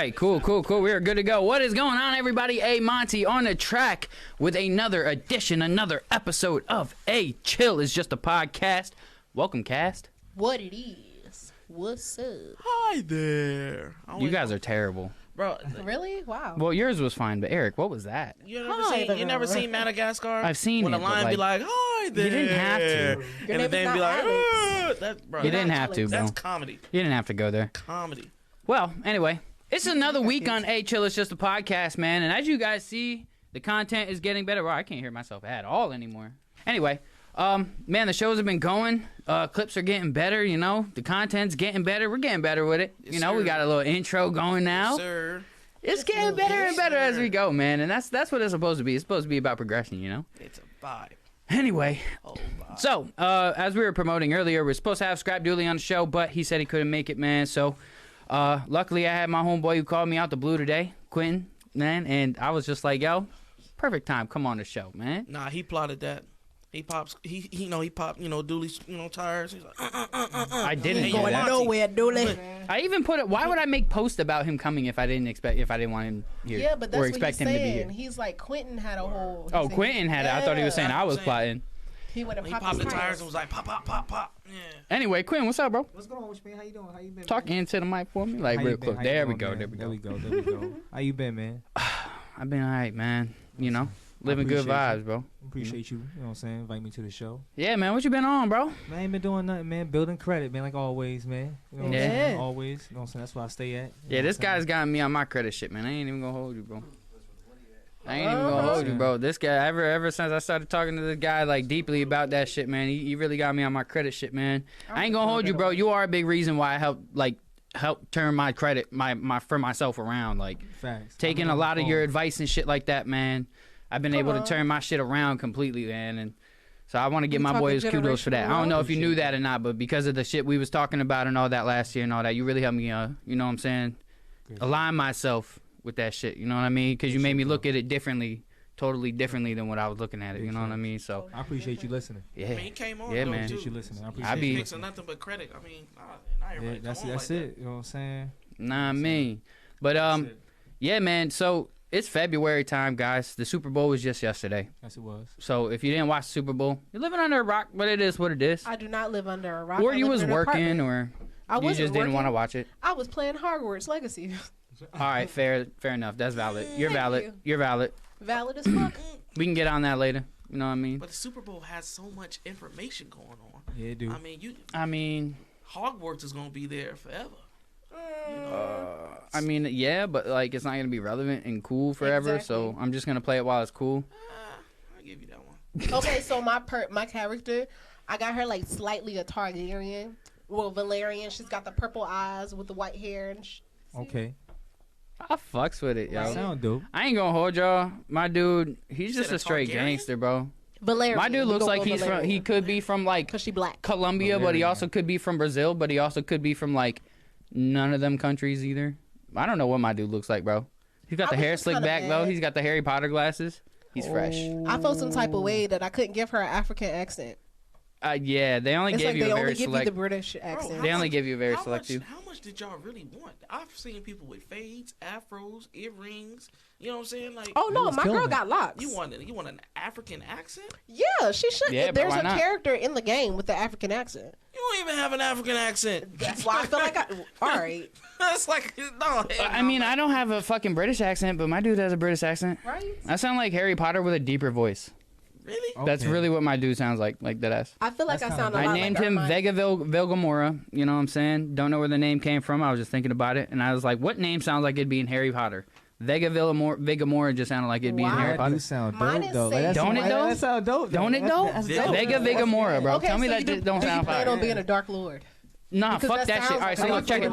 right, cool. We are good to go. What is going on, everybody? A Monty on the track with another edition, another episode of A Chill is Just a Podcast. Welcome, cast. What it is? What's up? Hi there. You guys are terrible. Bro, Really? Wow. Well, yours was fine, but Eric, what was that? you never seen Madagascar? I've seen when it, a lion but, be like, "Hi there." You didn't have to. And the thing be like, bro, You didn't have to, bro. that's comedy. You didn't have to go there. Comedy. Well, anyway, it's another week on A Chill is Just a Podcast, man. And as you guys see, the content is getting better. Well, I can't hear myself at all anymore. Anyway, man, the shows have been going. Clips are getting better, you know. The content's getting better. We're getting better with it. Yes, you know, sir. we got a little intro going now. Yes, sir. It's getting better and better as we go, man. And that's what it's supposed to be. It's supposed to be about progression, you know? It's a vibe. Anyway, Vibe. so, as we were promoting earlier, we're supposed to have Scrap Dooley on the show, but he said he couldn't make it, man. So, luckily I had my homeboy who called me out the blue today, Quentin, man. And I was just like, yo, perfect time. Come on the show, man. Nah, he plotted that. He popped, Dooley's, tires. He's like, I didn't Ain't do going that. nowhere, Dooley. I even put it. Why would I make posts about him coming if I didn't want him here? Yeah, but that's or what expect he's him to be saying. here? He's like, Quentin had a whole... Oh, Quentin had it. I thought he was saying I was saying. plotting. He would have he popped popped his the tires and was like, pop, pop, pop, pop. Yeah. Anyway, Quentin, what's up, bro? What's going on with me? How you doing? How you been? Talk into the mic for me, like How real you been? quick. How you There we doing, go. man? There we go. There we go. How you been, man? I've been alright, man. You know, living good appreciate vibes, you. bro. Appreciate you. You know what I'm saying? Invite me to the show. Yeah, man. What you been on, bro? Man, I ain't been doing nothing, man. Building credit, man, like always, man. You know what I'm Yeah. saying? Always. You know what I'm saying? That's where I stay at. You know Yeah, what this I'm saying? guy's got me on my credit shit, man. I ain't even gonna hold you, bro. I ain't even gonna hold you, bro. This guy, ever since I started talking to this guy like deeply about that shit, man, he really got me on my credit shit, man. I ain't gonna hold you, bro. You are a big reason why I help turn my credit for myself around, like Facts. taking a lot of your advice and shit like that, man. I've been able to turn my shit around completely, man, and so I want to give my boys kudos for that. I don't know if you knew that or not, but because of the shit we was talking about and all that last year and all that, you really helped me, you know what I'm saying, align myself with that shit, you know what I mean? Because you made me look at it differently, totally differently than what I was looking at it, you know what I mean? So I appreciate you listening. yeah, I mean, he came on, yeah, though, man. too. Appreciate you listening. I I appreciate be- you. Mixing nothing but credit. I mean, not Yeah, everybody that's come on it. like You know what I'm saying? Nah, me. But That's it. yeah, man. So it's February time, guys. The Super Bowl was just yesterday. Yes, it was. So if you didn't watch the Super Bowl, you're living under a rock, but it is what it is. I do not live under a rock. Or I you live was in an working, apartment. or I you wasn't just didn't working. want to watch it. I was playing Hogwarts Legacy. All right, fair enough. That's valid. You're Thank valid. you. You're valid. Valid as fuck. We can get on that later. You know what I mean? But the Super Bowl has so much information going on. Yeah, it do. I mean, I mean, Hogwarts is gonna be there forever. yeah, but like it's not gonna be relevant and cool forever. So Exactly. I'm just gonna play it while it's cool. I'll give you that one. Okay, so my character, I got her like slightly a Targaryen. Well, Valerian. She's got the purple eyes with the white hair. And Okay. I fucks with it, yo. Right. Sound dope. I ain't gonna hold y'all. My dude, he's You just said a a straight Targaryen? gangster, bro. Valerian. My dude looks like he could be from like Cause she black. Colombia, but he Valerian. also could be from Brazil, but he also could be from like none of them countries either. I don't know what my dude looks like, bro. He's got I the was hair just slicked kinda back though. mad. He's got the Harry Potter glasses. He's fresh. I felt some type of way that I couldn't give her an African accent. Yeah, they only It's gave like you they a only very give you select. the British accent. They only give you a very how selective. Much, how much did y'all really want? I've seen people with fades, afros, earrings. You know what I'm saying? Like, Oh no, was my girl killing it. got locks. you want an African accent? Yeah, she should. Yeah, but There's why a not? character in the game with the African accent. You don't even have an African accent. That's why I feel like all right, That's like no. I mean, I don't have a fucking British accent, but my dude has a British accent. right. I sound like Harry Potter with a deeper voice. Really? Okay. That's really what my dude sounds like that ass. I feel like That's I kinda sound a lot I named like him Hermione. Vega Vilgamora. You know what I'm saying? Don't know where the name came from. I was just thinking about it, and I was like, what name sounds like it'd be in Harry Potter? Vilgamora just sounded like it'd be in Wow. Harry That Potter. do sound Mine dope is though. safe. That's Don't it, some- though? That sound dope. Don't it though? That's Vega- dope. Vega Vilgamora, bro. Okay, Tell me so that you don't do you sound plan fire. on being a Dark Lord? Nah, Because fuck that that shit. sounds All right, so like look, a check it.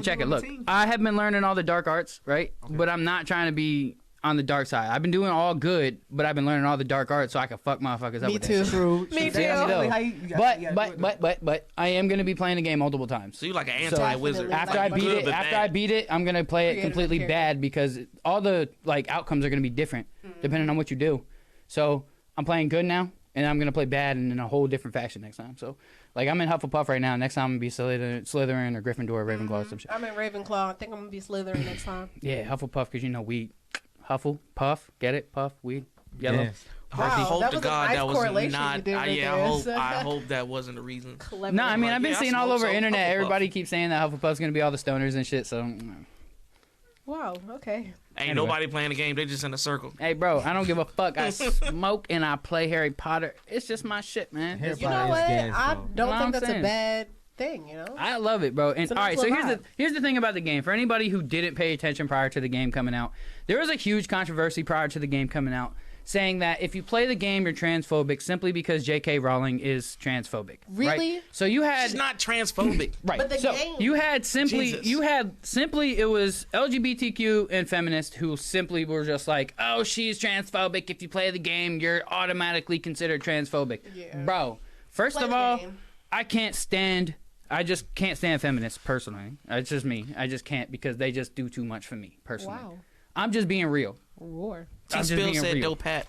powerful Look, team. I have been learning all the dark arts, right? But I'm not trying to be on the dark side. I've been doing all good, but I've been learning all the dark arts so I can fuck motherfuckers up Me with that too. shit. True. Me true. too. That's Though. really how you gotta do it. But I am gonna be playing the game multiple times. So you like an anti-wizard. Definitely. After Like I beat good it, but after bad. I beat it, I'm gonna play it Creative completely character. bad because all the like outcomes are gonna be different depending on what you do. So I'm playing good now. and I'm gonna play bad and in a whole different faction next time. So, like, I'm in Hufflepuff right now. Next time I'm gonna be Slytherin or Gryffindor or Ravenclaw or some shit. I'm in Ravenclaw. I think I'm gonna be Slytherin next time. Yeah, Hufflepuff, because weed. Hufflepuff, get it? Puff, weed, yellow. Yes. Wow, I hope that to was a God nice that was correlation not. you did right there. I hope that wasn't the reason. Clever. No, I mean, I've been Yeah, I seeing all smoke over some internet. Hufflepuff. Everybody keeps saying that Hufflepuff's gonna be all the stoners and shit. So, Wow. Okay. Ain't Anyway. nobody playing the game. They just in a circle. hey, bro, I don't give a fuck. I smoke and I play Harry Potter. It's just my shit, man. Harry You know Potter is what? gas, I though. don't Know what think I'm that's saying? a bad thing. You know. I love it, bro. And It's a all right, nice so little here's the thing about the game. For anybody who didn't pay attention prior to the game coming out, there was a huge controversy prior to the game coming out, saying that if you play the game, you're transphobic simply because J.K. Rowling is transphobic. Really? Right? So you had It's not transphobic. right. But the so game- you had simply Jesus. it was LGBTQ and feminists who simply were just like, oh, she's transphobic. If you play the game, you're automatically considered transphobic. Yeah. Bro, first Play of the all, game. I just can't stand feminists personally. It's just me. I just can't because they just do too much for me personally. Wow. I'm just being real. Roar. T I'm just Spill being said real. dope hat.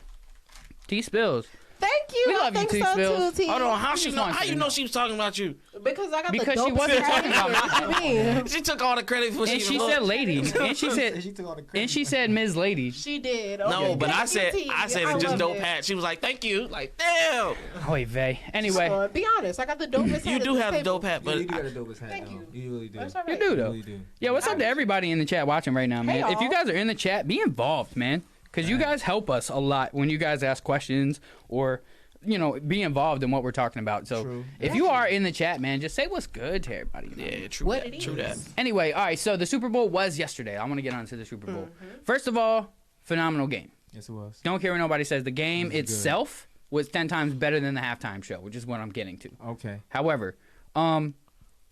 T Spills. Thank you. We I love you, think T. so Spills. too, T. Hold on, how she just know? wants How you you to know know. she was talking about you? Because I got Because the she dopest wasn't hat talking about here. What do you mean? She took all the credit for And she said lady. And she said took all the credit. and she said Ms. Lady. She did. No, Okay, but I thank said you, T. I said it's just love dope it. hat. She was like, "Thank you." Like, damn. Oy vey. Anyway, Be honest. I got the dopest hat. You at do this have the table. dope hat, Yeah, but you do got a dopest hat. Thank though. you. You really do. That's all you right. do You though. really do. Yeah, what's up to everybody in the chat watching right now, man? Hey, If you y'all. guys are in the chat, be involved, man. Because you guys help us a lot when you guys ask questions or, be involved in what we're talking about. So True. if you are in the chat, man, just say what's good to everybody. Man. yeah, true What that. it True that. is. Anyway, all right, so the Super Bowl was yesterday. I want to get on to the Super Bowl. First of all, phenomenal game. Yes, it was. Don't care what nobody says. The game It was good. itself was 10 times better than the halftime show, which is what I'm getting to. Okay. However,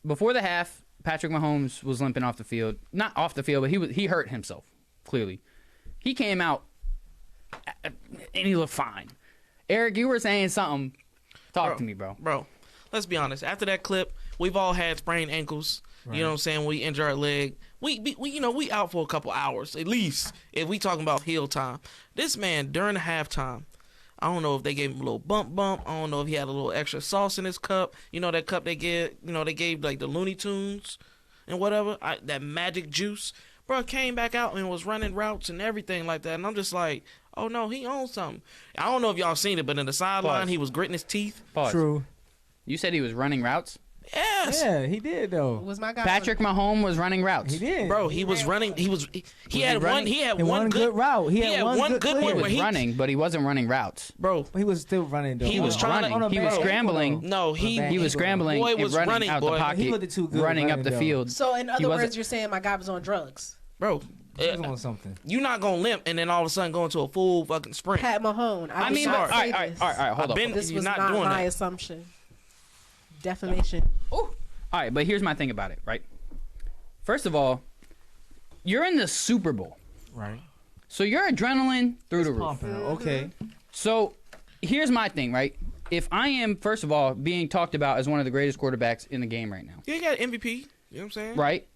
before the half, Patrick Mahomes was limping off the field. Not off the field, but he hurt himself, clearly. He came out, and he looked fine. Eric, you were saying something. Talk to me, bro. Bro, let's be honest. After that clip, we've all had sprained ankles. Right. You know what I'm saying? We injure our leg. We out for a couple hours at least. If we talking about heal time, this man during the halftime, I don't know if they gave him a little bump. I don't know if he had a little extra sauce in his cup. You know that cup they gave like the Looney Tunes and whatever. That magic juice. Bro came back out and was running routes and everything like that. And I'm just like, oh no, he owns something. I don't know if y'all seen it, but in the sideline Pause. he was gritting his teeth. Pause. True. You said he was running routes? Yes. Yeah, he did though. Was my guy Patrick Mahomes was running routes. He did. Bro, he was running. He had running? one good route. He had one good clear. one He where was he running, but he wasn't running routes. bro. He was still running though. He was trying to- on a he bad was ankle, scrambling. though. No, On a he bad He was ankle, scrambling Boy and was running running, out boy. the He pocket, looked too good running up running, the though. field. So in He other wasn't- words, you're saying my guy was on drugs. bro. He was on something. You're not gonna limp and then all of a sudden go into a full fucking sprint. Pat Mahone. I mean, but, all sorry. right, hold on. been- This You're was not not doing my that. assumption. Defamation. All right, but here's my thing about it, right? First of all, you're in the Super Bowl, Right. so your adrenaline through the roof. Pumping. Okay. So here's my thing, right? If I am, first of all, being talked about as one of the greatest quarterbacks in the game right now, You got MVP. You know what I'm saying? right?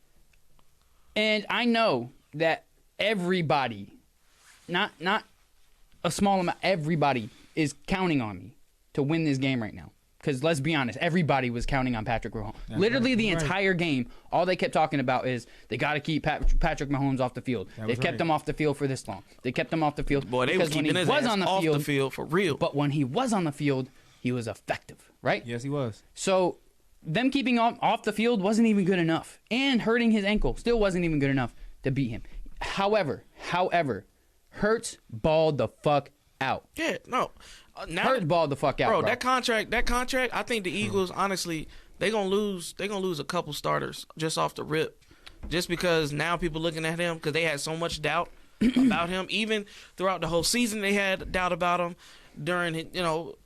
And I know that everybody, not a small amount, everybody is counting on me to win this game right now. Because let's be honest, everybody was counting on Patrick Mahomes. Literally the right. entire game, all they kept talking about is they got to keep Patrick Mahomes off the field. That They've was kept right. him off the field for this long. They kept him off the field. Boy, they was because when keeping he his was ass on the off field, the field for real. but when he was on the field, he was effective, right? Yes, he was. So them keeping him off the field wasn't even good enough. And hurting his ankle still wasn't even good enough to beat him. However, Hurts balled the fuck out. Yeah, no. Now, Hurts balled the fuck out, bro, bro. that contract. I think the Eagles, honestly, they gonna lose a couple starters just off the rip, just because now people looking at him because they had so much doubt about him. Even throughout the whole season, they had doubt about him. During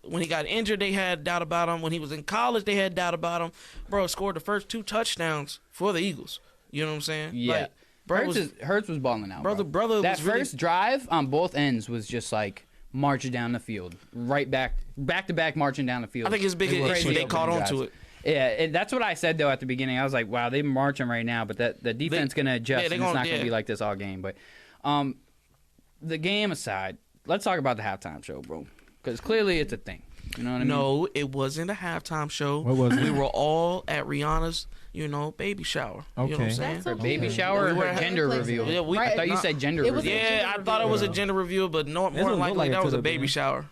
when he got injured, they had doubt about him. When he was in college, they had doubt about him. Bro scored the first 2 touchdowns for the Eagles. You know what I'm saying? Yeah. Like, bro Hurts was balling out, brother bro. That was really- first drive on both ends was just like marching down the field, right back to back marching down the field. I think his biggest Crazy issue they opening caught on drives. to it. Yeah, that's what I said though at the beginning. I was like, "Wow, they're marching right now," but the defense gonna adjust, they and it's not yeah. gonna be like this all game. But the game aside, let's talk about the halftime show, bro, because clearly it's a thing. You know what I mean? No, it wasn't a halftime show. What was it? We were all at Rihanna's, baby shower. You know what I'm Okay. saying? That's Her okay. baby shower or We were her gender having reveal? places. Yeah, I thought you Nah, said gender it was reveal. a Yeah, I gender thought it was a reveal. gender reveal, but more It looked likely like it that was a could've baby been. shower.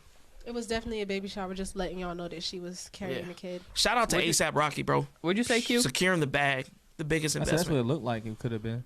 It was definitely a baby shower, just letting y'all know that she was carrying Yeah. the kid. Shout out to What'd you- ASAP Rocky, bro. What'd you say, Q? Securing the bag, the biggest That's investment. what it looked like. It could have been.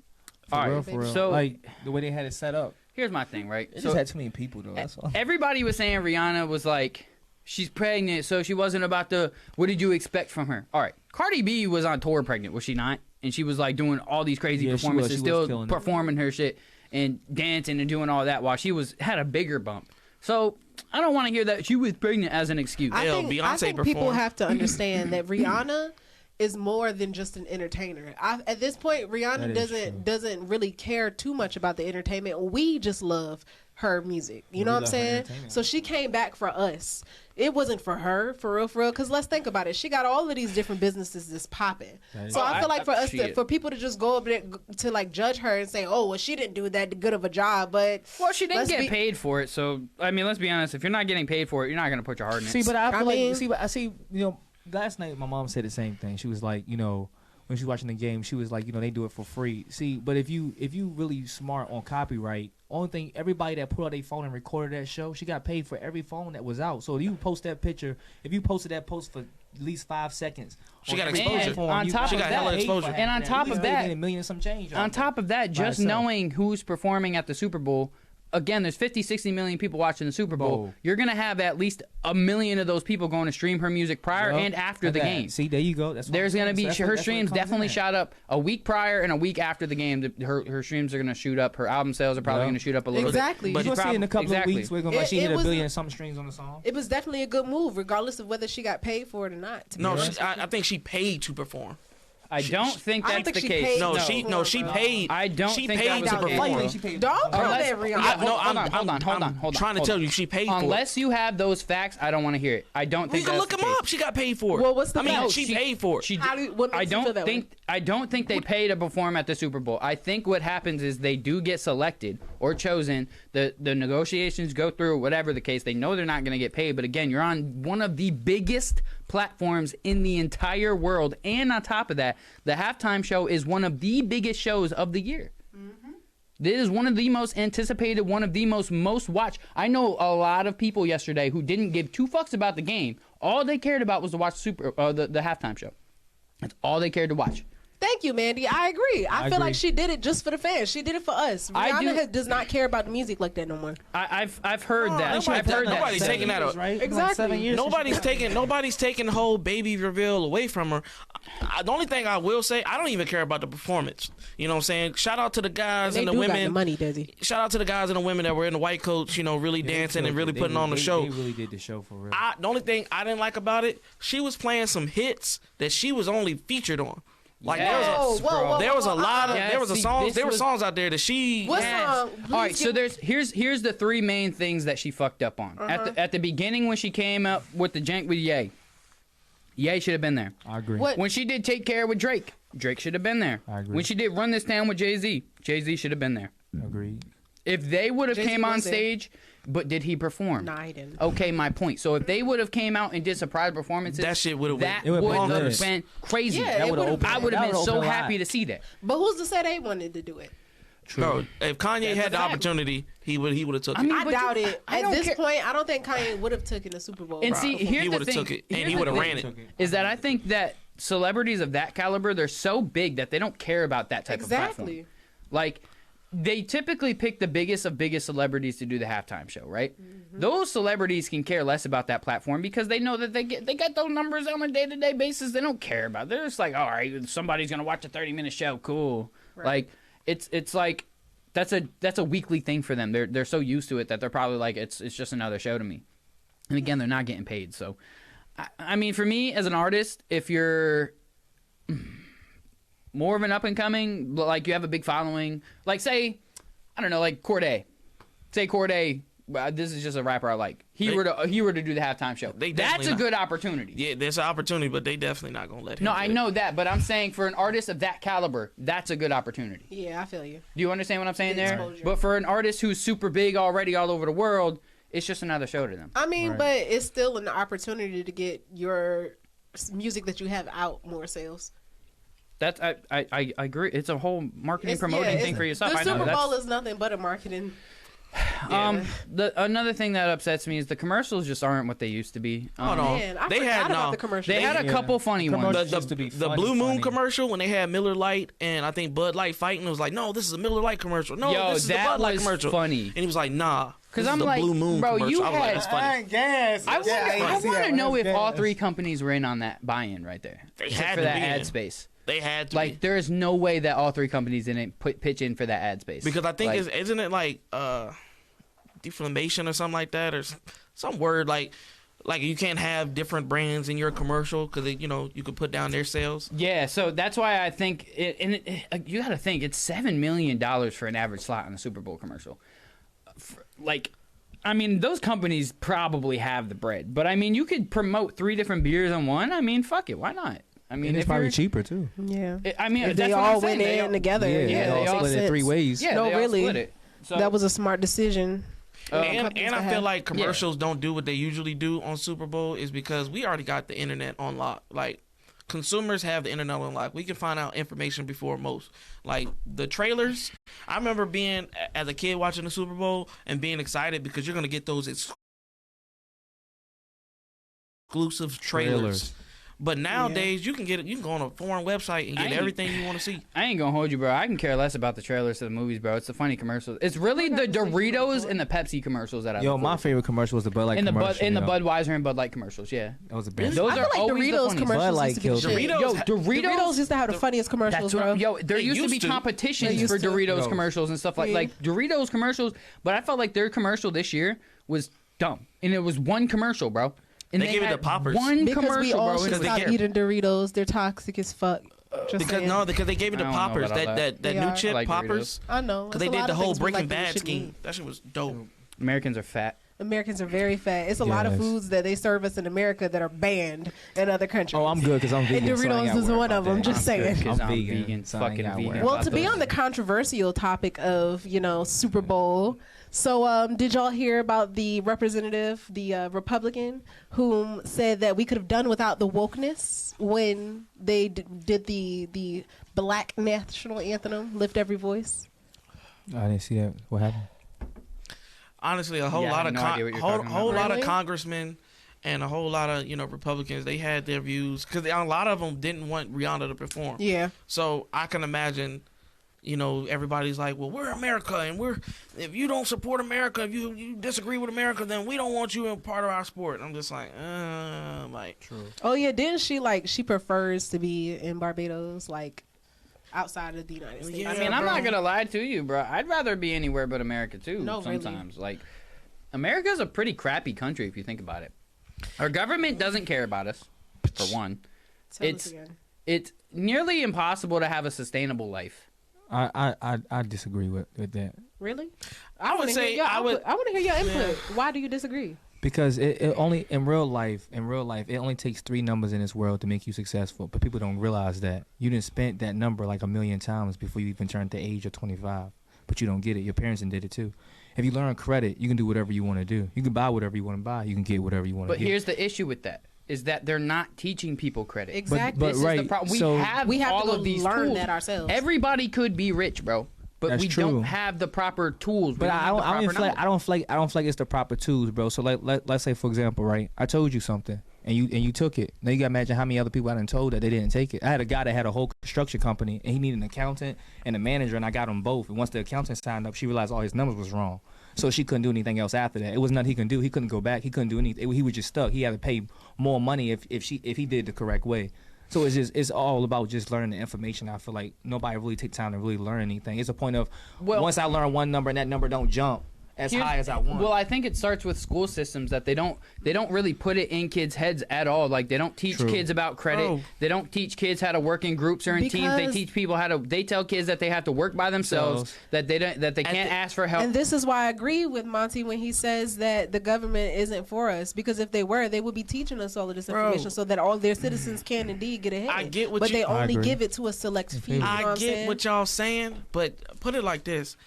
For All real, right, for real. so- like the way they had it set up, Here's my thing, right? it So just had too many people though. That's all. everybody was saying Rihanna was like, she's pregnant, so she wasn't about to. What did you expect from her? All right, Cardi B was on tour pregnant, was she not? And she was like doing all these crazy Yeah, she was. performances, She was still killing it. performing her shit and dancing and doing all that while she had a bigger bump. So I don't want to hear that she was pregnant as an excuse. I Hell, think, Beyonce people performed. have to understand that Rihanna is more than just an entertainer. At this point, Rihanna That is true. doesn't really care too much about the entertainment. We just love her music. You know we what I'm love her saying? entertainment. So she came back for us. It wasn't for her, for real, because let's think about it. She got all of these different businesses that's popping. That is- So I feel like for people to just go up there to like judge her and say, oh, well, she didn't do that good of a job, but Well, she didn't let's get be- paid for it, so I mean, let's be honest. If you're not getting paid for it, you're not gonna put your heart in it. See, but I feel I mean- like I see. Last night my mom said the same thing. She was like, when she was watching the game, she was like, they do it for free. See, but if you really smart on copyright, only thing everybody that put out their phone and recorded that show, she got paid for every phone that was out. So if you post that picture, if you posted that post for at least 5 seconds, She got every exposure. platform, On you top She of got that- hella exposure. and on top of that- a million and some change. On top of that, just itself. knowing who's performing at the Super Bowl, again, there's 50, 60 million people watching the Super Bowl. Whoa. You're going to have at least 1 million of those people going to stream her music prior and after the game. See, there you go. That's what There's I'm going to saying. be So that's her what streams comes in definitely at. shot up a week prior and a week after the game. Her streams are going to shoot up. Her album sales are probably Yeah. going to shoot up a little Exactly. bit. You're gonna see it in a couple Exactly. of weeks. We're gonna like It- she hit it a was- billion and some streams on the song. it was definitely a good move, regardless of whether she got paid for it or not. to be No, honest. I think she paid to perform. I don't think I don't that's think the she case. paid No, to she perform, bro. paid. I don't she think paid that was to the case. perform. Why she paid? Don't call Unless- that Rihanna. Yeah, No, hold I'm on, hold on, I'm hold on, trying to hold tell on. you, she paid for it. Unless you have those facts, I don't want to hear it. I don't We think can that's look the them case. up. She got paid for it. Well, what's the I mean, fact? she paid for it. She How do you- what makes you feel that way? I don't think they pay to perform at the Super Bowl. I think what happens is they do get selected or chosen. The negotiations go through, whatever the case. They know they're not going to get paid. But again, you're on one of the biggest platforms in the entire world, and on top of that, the halftime show is one of the biggest shows of the year. This is one of the most anticipated, one of the most watched. I know a lot of people yesterday who didn't give 2 fucks about the game. All they cared about was to watch the halftime show. That's all they cared to watch. Thank you, Mandy. I agree. I feel agree. like she did it just for the fans. She did it for us. I do- Rihanna does not care about the music like that no more. I've heard that. nobody's I've heard that. nobody's said. taking that out. Right? Exactly. 7 years. Nobody's taking the whole baby reveal away from her. The only thing I will say, I don't even care about the performance. You know what I'm saying? Shout out to the guys They and the do got women. the money, Desi. Shout out to the guys and the women that were in the white coats, really dancing and really putting on the show. They really did the show for real. The only thing I didn't like about it, she was playing some hits that she was only featured on. Like Yes, bro. there was a lot of Yes, there was a see, song this there were was- songs out there that she What Yes. song? All right, Please so give- here's the 3 main things that she fucked up on. At the beginning when she came up with the jank with Ye should have been there. I agree. What? When she did Take Care with Drake should have been there. I agree. When she did Run This Town with Jay-Z should have been there. Agreed. If they would have Jay-Z came on was there. stage, but did he perform? Nah, he didn't. Okay, my point. So if they would have came out and did surprise performances, That shit would've that went- It would've would been have lit. been crazy. Yeah, That it would've would've opened. I would have that been would've so opened a lot. happy to see that. But who's to say they wanted to do it? Bro, if Kanye That's had a the fact. opportunity, he would have took I it. mean, I but doubt you- it. I At don't this care. point, I don't think Kanye would have taken the Super Bowl. And see, here's He the would've thing. took it, and here's he the would've thing, ran it. Is that I think that celebrities of that caliber, they're so big that they don't care about that type of platform. Exactly. Like, they typically pick the biggest of biggest celebrities to do the halftime show, right? Those celebrities can care less about that platform because they know that they get those numbers on a day-to-day basis. They don't care about it. They're just like, all right, somebody's gonna watch a 30-minute show, cool. Right. Like, it's like that's a weekly thing for them. They're so used to it that they're probably like, it's just another show to me. And again, they're not getting paid. So, I mean, for me as an artist, if you're more of an up and coming, like you have a big following, like say, I don't know, like Cordae. Say Cordae, this is just a rapper I like. He were to do the halftime show. They That's definitely a not. good opportunity. Yeah, there's an opportunity, but they definitely not gonna let him. No, do I it. know that, but I'm saying for an artist of that caliber, that's a good opportunity. Yeah, I feel you. Do you understand what I'm saying The there? exposure. But for an artist who's super big already all over the world, It's just another show to them. I mean, but it's still an opportunity to get your music that you have out more sales. That's I agree. It's a whole marketing promoting thing for yourself. The Super Bowl is nothing but a marketing. Another thing that upsets me is the commercials just aren't what they used to be. Man, I forgot about the commercials. They had a couple funny ones. The Blue Moon commercial when they had Miller Lite and I think Bud Light fighting, it was like, no, this is a Miller Light commercial. No, this is the Bud Light commercial. Funny. And he was like, nah. Because I'm like, Blue Moon bro, commercial. you I was like, had. that's funny. I want to know if all three companies were in on that buy-in right there. They had for to that be ad in. space. They had to Like, there is no way that all three companies didn't pitch in for that ad space. Because I think isn't it like deflammation or something like that, or some word like you can't have different brands in your commercial because you could put down their sales. Yeah, so that's why I think you got to think it's $7 million for an average slot on a Super Bowl commercial. I mean, those companies probably have the bread, but I mean, you could promote 3 different beers on one. I mean, fuck it, why not? I mean, it's probably cheaper too. Yeah. I mean, if they all went in together. Yeah, they all split it 3 ways. Yeah, no, they all really. split it. So, that was a smart decision. And I feel like commercials don't do what they usually do on Super Bowl is because we already got the internet on lock. Like, consumers have the internet on lock. We can find out information before most. Like, the trailers, I remember being, as a kid, watching the Super Bowl and being excited because you're going to get those exclusive trailers. But nowadays, you can go on a foreign website and get everything you want to see. I ain't gonna hold you, bro. I can care less about the trailers to the movies, bro. It's the funny commercials. It's really the Doritos and the Pepsi commercials that I. Yo, my favorite commercial was the Bud Light commercial. The Budweiser and Bud Light commercials. Yeah, that was the best. Those are like always Doritos the commercials. Used to be the shit. Doritos used to have the funniest commercials, bro. There used to be competitions for Doritos commercials and stuff like Doritos commercials. But I felt like their commercial this year was dumb, and it was one commercial, bro. And they gave it to poppers. One because commercial, we all bro. should stop eating Doritos. They're toxic as fuck. Because they gave it to poppers. That new chip like poppers. I know. Because they did the whole Breaking Bad scheme. That shit was dope. Americans are fat. Americans are very fat. It's a lot of foods that they serve us in America that are banned in other countries. Oh, I'm good because I'm vegan. And Doritos is one of them. Just saying. Because I'm vegan. Fucking vegan. Well, to be on the controversial topic of Super Bowl. So, did y'all hear about the representative, the Republican, who said that we could have done without the wokeness when they did the Black National Anthem, Lift Every Voice? I didn't see that. What happened? Honestly, a whole lot of congressmen and a whole lot of Republicans, they had their views because a lot of them didn't want Rihanna to perform. Yeah. So I can imagine. Everybody's like, well, we're America, and if you don't support America, if you disagree with America, then we don't want you in part of our sport. And I'm just like, True. Oh yeah, didn't she prefers to be in Barbados, like outside of the United States? Yeah, I mean, I'm not gonna lie to you, bro. I'd rather be anywhere but America too. No, sometimes, like, America's a pretty crappy country if you think about it. Our government doesn't care about us, for one. It's nearly impossible to have a sustainable life. I disagree with that. Really? I would say I want to hear your input. Why do you disagree? Because it only in real life, it only takes 3 numbers in this world to make you successful. But people don't realize that you didn't spend that number like 1,000,000 times before you even turned the age of 25. But you don't get it. Your parents did it too. If you learn credit, you can do whatever you want to do. You can buy whatever you want to buy. You can get whatever you want to get. But here's the issue with that. Is that they're not teaching people credit. Exactly. But this is the problem. We have all of these learn tools. that ourselves. Everybody could be rich, bro. But That's we true. don't have the proper tools. But I don't feel like it's the proper tools, bro. So let's say, for example, right? I told you something, and you took it. Now you gotta imagine how many other people I done told that they didn't take it. I had a guy that had a whole construction company, and he needed an accountant and a manager, and I got them both. And once the accountant signed up, she realized all his numbers was wrong. So she couldn't do anything else after that. It was nothing he could do. He couldn't go back. He couldn't do anything. He was just stuck. He had to pay more money if he did the correct way. So it's all about just learning the information. I feel like nobody really take time to really learn anything. It's a point of once I learn one number and that number don't jump as high as I want. Well, I think it starts with school systems that they don't really put it in kids' heads at all. Like they don't teach kids about credit. Oh. They don't teach kids how to work in groups or in teams. They teach people they tell kids that they have to work by themselves, that they can't ask for help. And this is why I agree with Monty when he says that the government isn't for us, because if they were, they would be teaching us all of this information so that all their citizens can indeed get ahead. I get what but they only agree. give it to a select few. I get what y'all saying, but put it like this: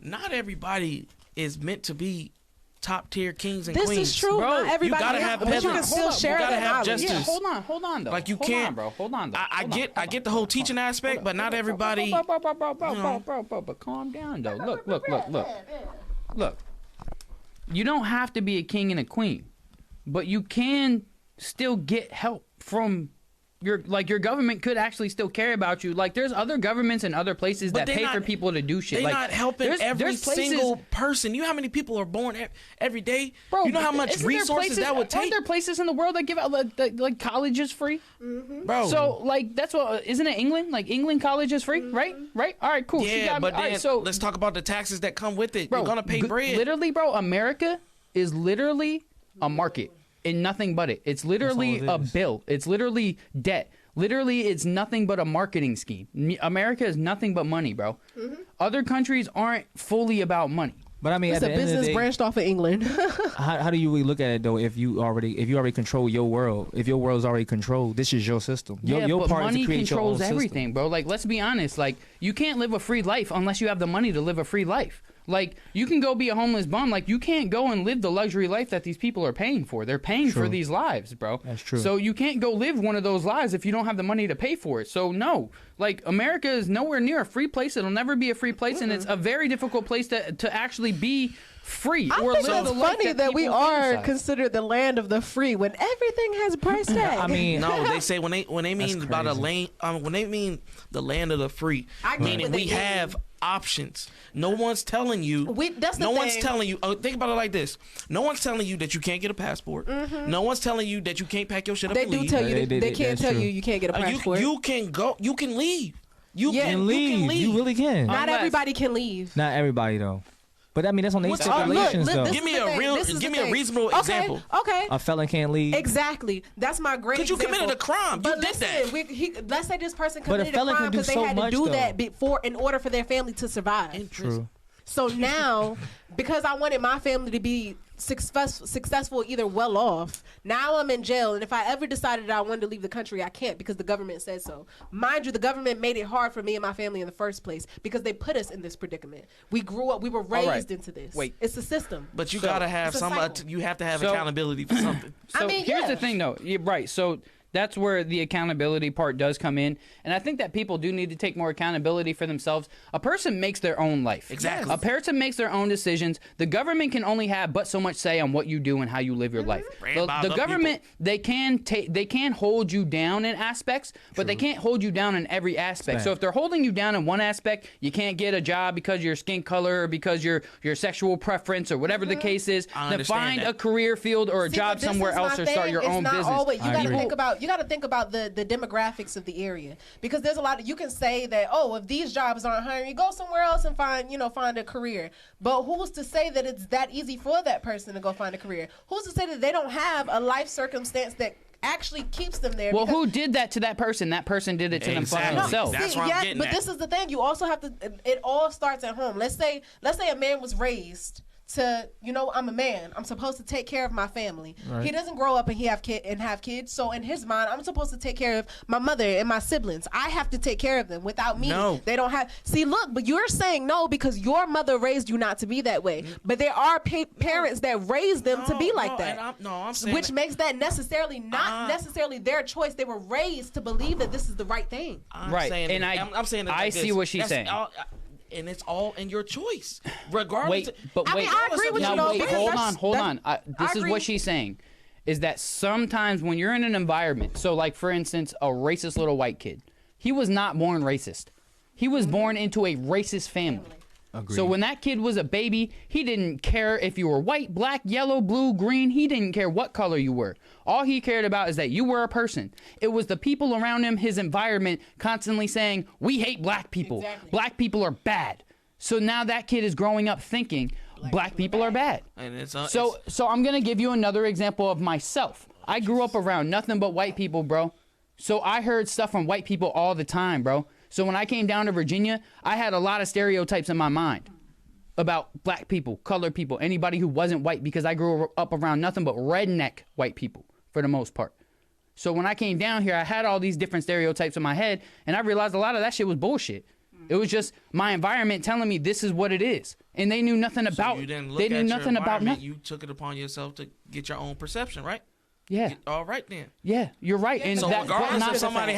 not everybody is meant to be top tier kings and This queens. is true. Bro, Not everybody. you gotta have but you can peasants. still share You gotta that have knowledge. justice. Yeah, hold on though. Like you Hold can't, on, bro. Hold on though. I get the whole teaching aspect, but not everybody. Bro, calm down though. Look. You don't have to be a king and a queen, but you can still get help from your government could actually still care about you. Like there's other governments in other places that pay for people to do shit. They're Like not helping every single person. You know how many people are born every day? Bro, you know how much resources that would take? Aren't there places in the world that give out like colleges free? Mm-hmm. Bro. So like that's what isn't it England? Like England college is free, right? All right, cool. Yeah, but then so let's talk about the taxes that come with it. bro, You're gonna pay bread. Literally, bro, America is literally a market and nothing but it. It's literally a bill. It's literally debt. Literally, it's nothing but a marketing scheme. America is nothing but money, bro. Mm-hmm. Other countries aren't fully about money. But I mean, It's at a the end of the business day, branched off of England. how do you really look at it though? If you already control your world, if your world's already controlled, this is your system. Your but part money is to create controls your own everything, system. bro. Like, let's be honest. Like, you can't live a free life unless you have the money to live a free life. Like, you can go be a homeless bum. Like, you can't go and live the luxury life that these people are paying for. They're paying for these lives, bro. That's true. So you can't go live one of those lives if you don't have the money to pay for it. So no, like America is nowhere near a free place. It'll never be a free place, and it's a very difficult place to actually be free. I or think live it's the life funny that we people are fantasize. considered the land of the free when everything has a price tag. I mean, No, they say when they mean about a crazy. lane, when they mean the land of the free, I get meaning what they we mean. have options. No one's telling you. That's the no one's thing. telling you. Think about it like this: no one's telling you that you can't get a passport. No one's telling you that you can't pack your shit up They and do leave. tell you They- they can't that's tell true. you can't get a passport. You can go. You can leave. You Yeah. can and leave. You can leave. You really can. Not Unless- everybody can leave. Not everybody though. But I mean, that's on their What's- stipulations look, though. this Give is me the a thing. real- This is give the me a thing. reasonable Okay, example. Okay. A felon can't leave. Exactly. That's my great. Because you example. committed a crime. You But did listen, that. let's say this person But a committed a felon crime can do because they so had to much, do though. that before in order for their family to survive. True. So now, because I wanted my family to be successful, either well off, now I'm in jail. And if I ever decided I wanted to leave the country, I can't because the government said so. Mind you, the government made it hard for me and my family in the first place because they put us in this predicament. We grew up, we were raised into this. Wait. It's a system. But you gotta have it's a some. cycle. You have to have So- accountability for something. So I mean, here's yeah. the thing, though. You're right. So that's where the accountability part does come in, and I think that people do need to take more accountability for themselves. A person makes their own life. Exactly. A person makes their own decisions. The government can only have but so much say on what you do and how you live your life. Ran by The the government they can hold you down in aspects, but they can't hold you down in every aspect. So if they're holding you down in one aspect, you can't get a job because of your skin color or because your sexual preference or whatever the case is. I Then understand find that. a career field or a See, job but this somewhere is my else or start thing. your It's own not business. Always, you I got to agree. think about the demographics of the area because there's a lot of, you can say that, oh, if these jobs aren't hiring, you go somewhere else and find a career. But who's to say that it's that easy for that person to go find a career? Who's to say that they don't have a life circumstance that actually keeps them there? Well, Because- who did that to that person? That person did it to Exactly. themselves. That's where I'm getting but at. this is the thing. You also have to. It all starts at home. Let's say a man was raised to, I'm a man. I'm supposed to take care of my family. Right. He doesn't grow up and have kids. So in his mind, I'm supposed to take care of my mother and my siblings. I have to take care of them. Without me, No. they don't have. See, look, but you're saying no because your mother raised you not to be that way. But there are parents that raise them to be like that. I'm saying Which makes that not necessarily their choice. They were raised to believe that this is the right thing. I'm Right, saying and it- I'm saying it I like see this. what she's That's saying. and it's all in your choice, regardless. Wait, but I wait. mean, I agree with now you, though, wait, because hold that's- on, hold on. I This is agree. what she's saying, is that sometimes when you're in an environment, so like for instance, a racist little white kid, he was not born racist. He was born into a racist family. Agreed. So when that kid was a baby, he didn't care if you were white, black, yellow, blue, green. He didn't care what color you were. All he cared about is that you were a person. It was the people around him, his environment, constantly saying, we hate black people. Exactly. Black people are bad. So now that kid is growing up thinking black people are bad. And it's So I'm going to give you another example of myself. I grew up around nothing but white people, bro. So I heard stuff from white people all the time, bro. So when I came down to Virginia, I had a lot of stereotypes in my mind about black people, colored people, anybody who wasn't white, because I grew up around nothing but redneck white people for the most part. So when I came down here, I had all these different stereotypes in my head, and I realized a lot of that shit was bullshit. It was just my environment telling me this is what it is, and they knew nothing about. So you didn't look they at knew nothing your about environment. nothing. You took it upon yourself to get your own perception, right? Yeah. All right then. Yeah, you're right. And So that, regardless not of somebody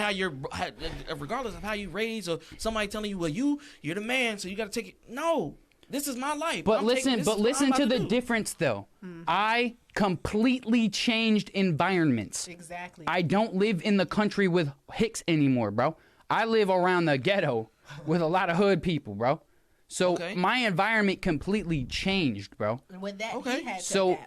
regardless of how you raised, or somebody telling you, well, you're the man, so you got to take it. No, this is my life. But listen to the difference, though. I completely changed environments. Exactly. I don't live in the country with Hicks anymore, bro. I live around the ghetto with a lot of hood people, bro. So my environment completely changed, bro. And with that, he had to So adapt.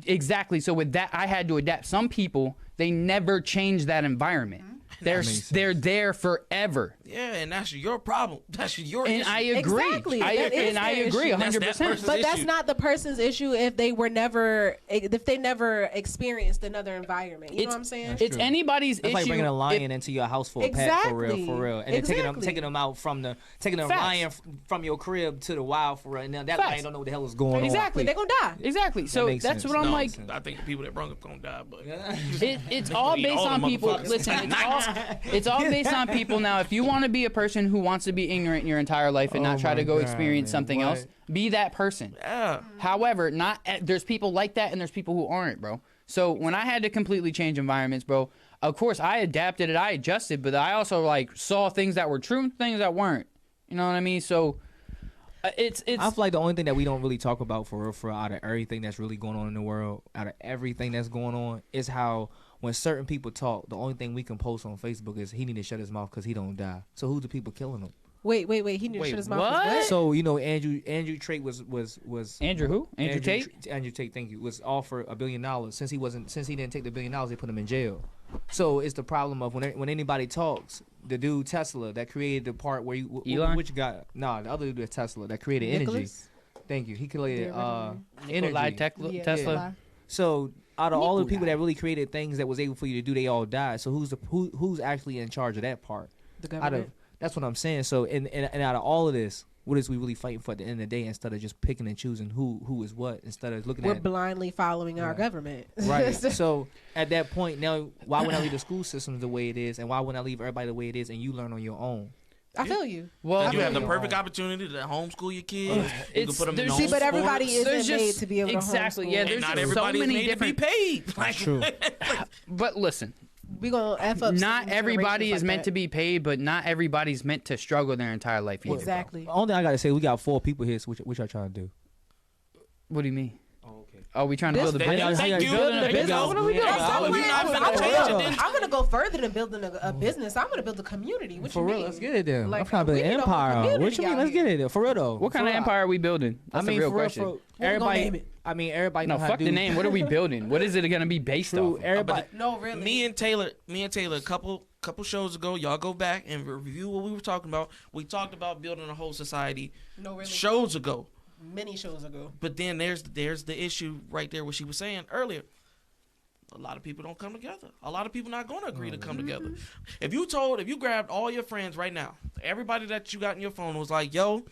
Exactly. So with that, I had to adapt. Some people, they never change that environment. They're there forever. Yeah, and that's your problem. That's your And issue. I agree. Exactly. I That is agree their 100%. But that's not the person's issue if they never experienced another environment. You know what I'm saying? It's anybody's It's issue. like bringing a lion into your house for a pet, for real, and then taking them out from taking a lion from your crib to the wild for real, and now that lion don't know what the hell is going on. Exactly, they're gonna die. Exactly. So makes that's sense. what I'm like. I think the people that brung up gonna die, but It's all eat based all on the people. motherfuckers. Listen, it's all based on people. Now, if you want to be a person who wants to be ignorant your entire life and not try to go experience something else, be that person. yeah. However, there's people like that and there's people who aren't, bro. So when I had to completely change environments, bro, of course I adapted it, I adjusted, but I also like saw things that were true, things that weren't. You know what I mean? So it's. I feel like the only thing that we don't really talk about for real, out of everything that's really going on in the world, out of everything that's going on, is how when certain people talk, the only thing we can post on Facebook is he need to shut his mouth because he don't die. So who's the people killing him? Wait. He need to shut his mouth. what? So Andrew Tate was Andrew who? Andrew Tate? Andrew Tate, thank you, was offered $1 billion. Since he didn't take the $1 billion, they put him in jail. So it's the problem of when anybody talks, the dude Tesla that created the part where you Elon? which guy? No, the other dude is Tesla that created energy. Nicholas? Thank you. He created Nikolai energy. Tesla. So out of all the people that really created things that was able for you to do, they all died. So who's actually in charge of that part? The government. That's what I'm saying. So and out of all of this, what is we really fighting for at the end of the day, instead of just picking and choosing who is what, instead of looking We're at blindly following our government. right. So at that point, now why wouldn't I leave the school systems the way it is, and why wouldn't I leave everybody the way it is, and you learn on your own? I feel you. Well, You have the perfect opportunity to homeschool your kids. You can put them in See, but everybody sports. isn't made to be able to exactly. homeschool. Yeah, And there's not just so everybody is many made different. to be paid. That's true. But listen, We gonna F up. not everybody is meant to be. be paid, but not everybody's meant to struggle their entire life either. bro. Exactly. The only thing I gotta say, we got 4 people here. So what y'all trying to do? What do you mean? Oh, okay. Oh, we trying to build a Thank business? you. Building a There you business. go. What are we doing? Yeah, Stop we playing. not finna I'm change gonna- it, then. I'm gonna go further than building a business. I'm gonna build a community. What For you real, mean? let's get it then. Like, I'm trying to build we an need a whole empire. What community you mean? out Let's here. get it. For real though. What kind For of real. empire are we building? That's I mean, the real for real, question. for we gonna everybody. name it? I mean, everybody No, know how fuck to the do. name. What are we building? What is it going to be based True. off? Everybody. No, really. Me and Taylor, a couple shows ago, y'all go back and review what we were talking about. We talked about building a whole society No, really. shows ago. Many shows ago. But then there's the issue right there, what she was saying earlier. A lot of people don't come together. A lot of people not going to agree to come together. If you grabbed all your friends right now, everybody that you got in your phone was like, yo,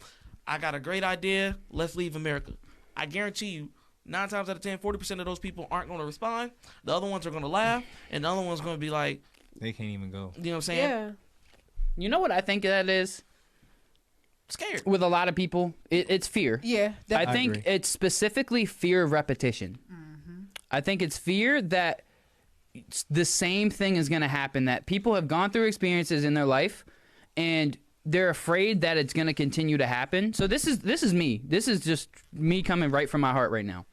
I got a great idea. Let's leave America. I guarantee you, 9 times out of 10, 40% of those people aren't going to respond. The other ones are going to laugh, and the other one's going to be like, They can't even go. you know what I'm saying? Yeah. You know what I think that is? Scared. With a lot of people, it's fear. Yeah. I think agree. it's specifically fear of repetition. I think it's fear that the same thing is going to happen, that people have gone through experiences in their life and they're afraid that it's going to continue to happen. So this is me. This is just me coming right from my heart right now.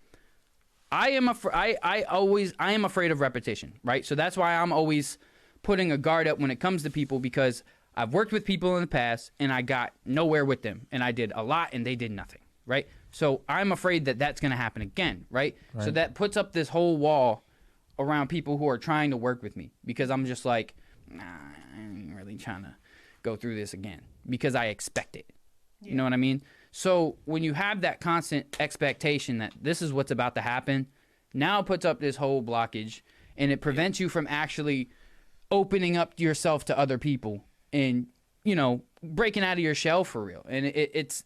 I am afraid of repetition, right? So that's why I'm always putting a guard up when it comes to people, because I've worked with people in the past and I got nowhere with them, and I did a lot and they did nothing, right? So I'm afraid that that's going to happen again, right? So that puts up this whole wall around people who are trying to work with me, because I'm just like, nah, I ain't really trying to go through this again because I expect it. You know what I mean? So when you have that constant expectation that this is what's about to happen, now it puts up this whole blockage, and it prevents you from actually opening up yourself to other people and, you know, breaking out of your shell for real. And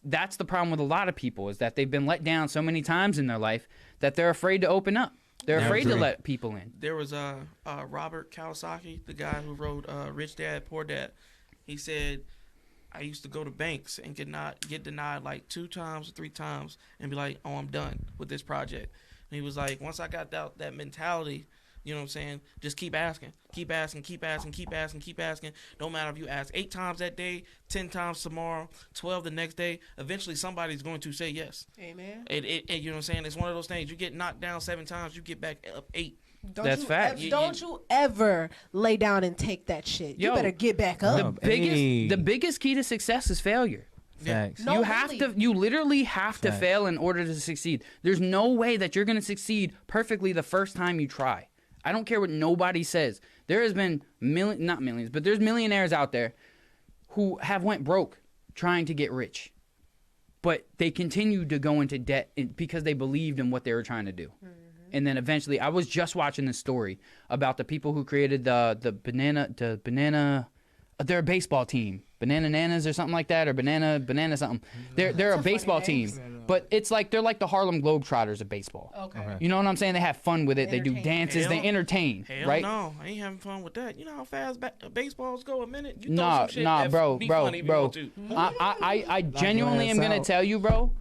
that's the problem with a lot of people, is that they've been let down so many times in their life that they're afraid to open up. They're afraid to let people in. There was Robert Kiyosaki, the guy who wrote Rich Dad, Poor Dad. He said, I used to go to banks and get denied like 2 times or 3 times and be like, oh, I'm done with this project. And he was like, once I got that mentality, you know what I'm saying? Just keep asking. Keep asking. Don't matter if you ask 8 times that day, 10 times tomorrow, 12 the next day. Eventually, somebody's going to say yes. Amen. You know what I'm saying? It's one of those things. You get knocked down 7 times, you get back up 8. That's fact. Don't you ever lay down and take that shit. You better get back up. The biggest key to success is failure. Facts. No, You literally have to fail in order to succeed. There's no way that you're going to succeed perfectly the first time you try. I don't care what nobody says. There has been not millions, but there's millionaires out there who have went broke trying to get rich. But they continued to go into debt because they believed in what they were trying to do. Mm-hmm. And then eventually, I was just watching this story about the people who created the banana, they're a baseball team, Banana Nanas or something like that, or banana something. They're a baseball team, but it's like they're like the Harlem Globetrotters of baseball. Okay. You know what I'm saying? They have fun with it. They do dances. They entertain. Right? No, I ain't having fun with that. You know how fast baseballs go? A minute. You nah, some shit bro. I genuinely am gonna tell you, bro.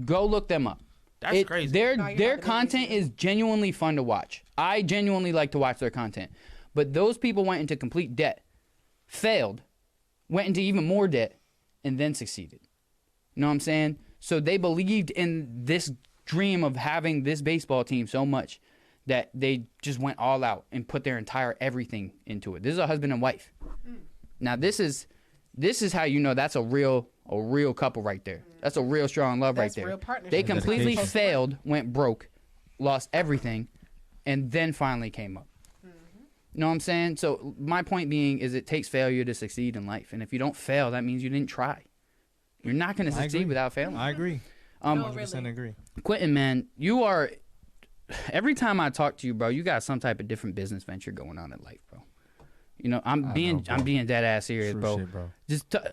Go look them up. That's crazy. Their content is genuinely fun to watch. I genuinely like to watch their content. But those people went into complete debt, failed, went into even more debt, and then succeeded. You know what I'm saying? So they believed in this dream of having this baseball team so much that they just went all out and put their entire everything into it. This is a husband and wife. Now this is how you know that's a real couple right there. That's a real strong love right there. Real partnership. They completely failed, went broke, lost everything, and then finally came up. You know what I'm saying? So my point being is it takes failure to succeed in life. And if you don't fail, that means you didn't try. You're not going to succeed without failing. I agree. 100% agree. Quentin, man, you are – every time I talk to you, bro, you got some type of different business venture going on in life, bro. You know, I'm being dead ass serious, bro. Shit, bro.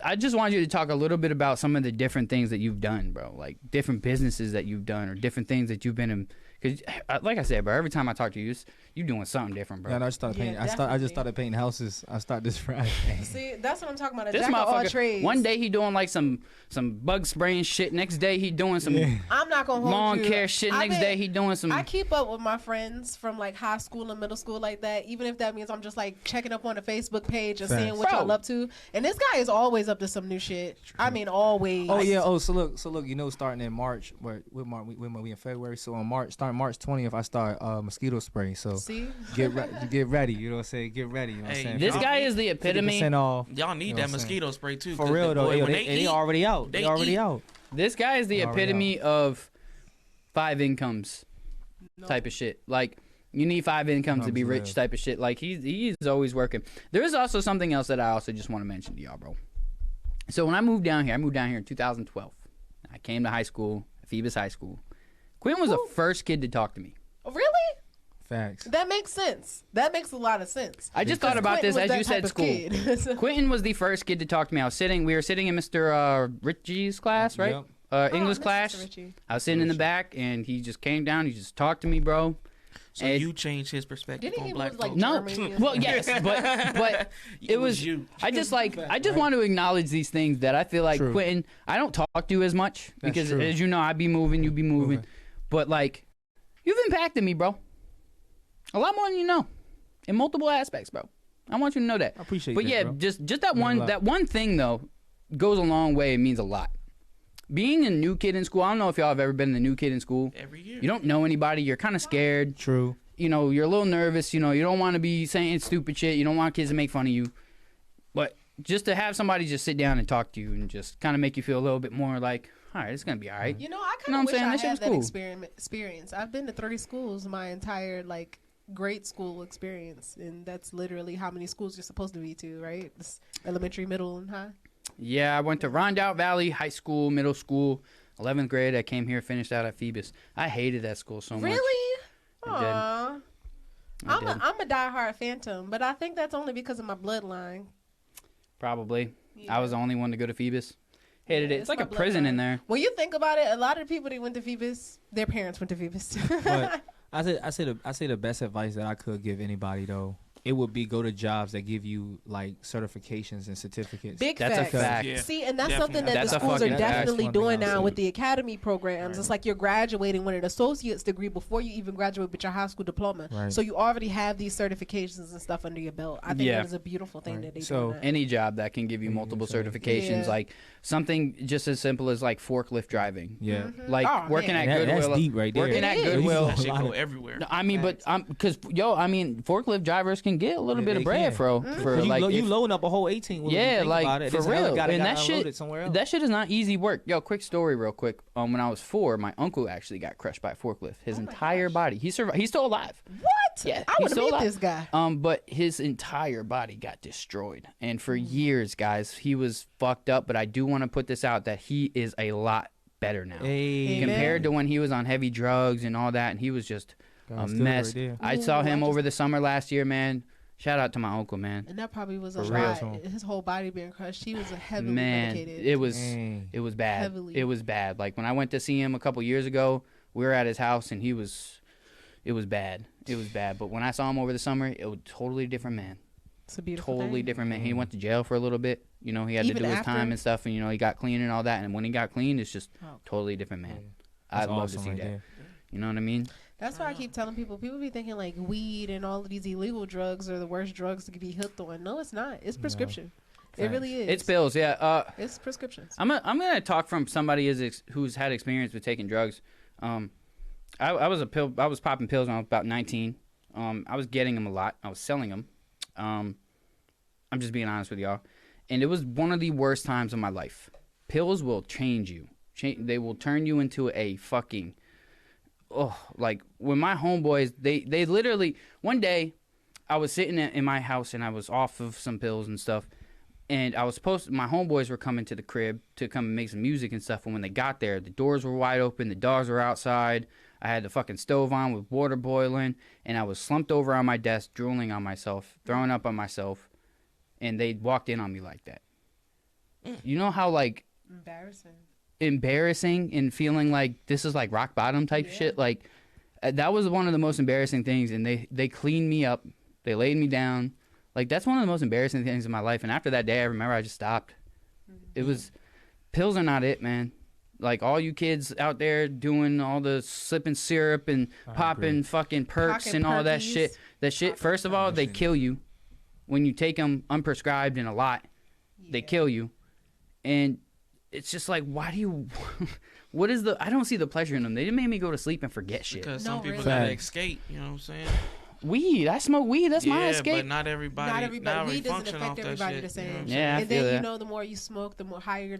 I just want you to talk a little bit about some of the different things that you've done, bro. Like different businesses that you've done or different things that you've been in. Because, like I said, bro, every time I talk to you, you're doing something different, bro. Yeah, no, I started painting. I just started painting houses. I started this Friday. See, that's what I'm talking about. This jack of all trades. One day he doing like some bug spraying shit. Next day he doing some I'm not gonna hold lawn you. care shit. Next day he doing some. I keep up with my friends from like high school and middle school like that. Even if that means I'm just like checking up on the Facebook page and seeing what y'all up to. And this guy is always up to some new shit. I mean, always. Oh yeah. Oh, so look. You know, starting in March, we in February. So on starting March 20th, I start mosquito spray. So see, get ready. You know what I'm saying? Get ready. You know what I'm saying? This guy is the epitome. Y'all need that mosquito spray too. For real though, they already out. They already out. This guy is the epitome of 5 incomes type of shit. Like you need 5 incomes to be rich type of shit. Like he's always working. There is also something else that I also just want to mention to y'all, bro. So when I moved down here in 2012. I came to high school, Phoebus High School. Quinn was the first kid to talk to me. Really? Facts. That makes sense. That makes a lot of sense. I just thought about this as you said school. Quentin was the first kid to talk to me. We were sitting in Mr. Ritchie's class, right? Yep. English class. I was sitting in the back, and he just came down. He just talked to me, bro. So you changed his perspective on black folks. No, well, yes, but it was you. I just want to acknowledge these things that I feel like Quentin. I don't talk to you as much because, as you know, I be moving, you be moving, but like you've impacted me, bro. A lot more than you know, in multiple aspects, bro. I want you to know that. I appreciate that. But yeah, bro. just that one thing though goes a long way. It means a lot. Being a new kid in school, I don't know if y'all have ever been the new kid in school. Every year. You don't know anybody. You're kind of scared. True. You know, you're a little nervous. You know, you don't want to be saying stupid shit. You don't want kids to make fun of you. But just to have somebody just sit down and talk to you and just kind of make you feel a little bit more like, all right, it's going to be all right. You know, I kind of wish I had that experience. I've been to 30 schools my entire, like, grade school experience. And that's literally how many schools you're supposed to be to, right? It's elementary, middle, and high. Yeah, I went to Rondout Valley High School, middle school, 11th grade. I came here, finished out at Phoebus. I hated that school so much. Really? Aww. I'm a diehard Phantom, but I think that's only because of my bloodline. Probably. Yeah. I was the only one to go to Phoebus. Hated it. It's like a prison in there. When you think about it, a lot of people that went to Phoebus, their parents went to Phoebus. But I say the best advice that I could give anybody though, it would be go to jobs that give you like certifications and certificates. That's a fact. Yeah. See, and that's Definitely. something that That's the a schools are fucking definitely fact. doing That's one thing now I'll with say. the academy programs. Right. It's like you're graduating with an associate's degree before you even graduate with your high school diploma. Right. So you already have these certifications and stuff under your belt. I think Yeah. that is a beautiful thing that they So, do. Any job that can give you multiple certifications, Yeah. like something just as simple as like forklift driving. Yeah. Like Oh, working man. at Goodwill. That's deep right there. Working at It is. Goodwill. That shit lot go of- everywhere. No, I mean, but because forklift drivers can get a little Yeah, bit of they bread, can. for You, like you if- loading up a whole 18. When you yeah, think like about it. for This hella real. gotta And got that unloaded shit, somewhere else. that shit is not easy work. Yo, quick story, real quick. When I was 4, my uncle actually got crushed by a forklift. His entire body. He survived. He's still alive. What? Yeah, I he's want to still meet alive. this guy. But his entire body got destroyed, and for years, guys, he was fucked up. But I do want to put this out that he is a lot better now Hey, Amen. compared to when he was on heavy drugs and all that, and he was just a God's good mess. right there. I saw Ooh, him I over the summer last year, man. Shout out to my uncle, man. And that probably was a For real. lot. His whole body being crushed. He was heavily Man, medicated. it was Dang. it was bad. Heavily. It was bad. Like when I went to see him a couple years ago, we were at his house, and it was bad. It was bad. But when I saw him over the summer, it was a totally different man. It's a beautiful Totally thing. different man. He went to jail for a little bit. You know, he had Even to do his after? time and stuff, and he got clean and all that. And when he got clean, it's just Oh. totally different man. That's I'd love awesome to see right that. there. You know what I mean? That's why I keep telling people. People be thinking like weed and all of these illegal drugs are the worst drugs to be hooked on. No, it's not. It's prescription. It Facts. really is. It's pills, yeah. It's prescriptions. I'm gonna talk from somebody who's had experience with taking drugs. I was popping pills when I was about 19. I was getting them a lot. I was selling them. I'm just being honest with y'all, and it was one of the worst times of my life. Pills will change you. They will turn you into a fucking. Oh, like when my homeboys, they literally one day, I was sitting in my house and I was off of some pills and stuff. And my homeboys were coming to the crib to come and make some music and stuff. And when they got there, the doors were wide open. The dogs were outside. I had the fucking stove on with water boiling. And I was slumped over on my desk, drooling on myself, throwing up on myself. And they walked in on me like that. You know how, like, embarrassing and feeling like this is like rock bottom type shit? Like, that was one of the most embarrassing things. And they cleaned me up. They laid me down. Like, that's one of the most embarrassing things in my life. And after that day, I remember I just stopped. It was, pills are not it, man. Like, all you kids out there doing all the sipping syrup and popping fucking perks Popping and all that perkies. shit. That shit, first of all, they kill you. When you take them unprescribed and a lot, they kill you. And it's just like, why do you, what is the, I don't see the pleasure in them. They made me go to sleep and forget shit. Because No, some people really. gotta Facts. escape. You know what I'm saying? Weed, I smoke weed. That's my yeah, escape. but not everybody. Not everybody. Weed doesn't function affect off that everybody shit, the same. You know what I'm Yeah, saying? I And feel then that. you know, the more you smoke, the more higher your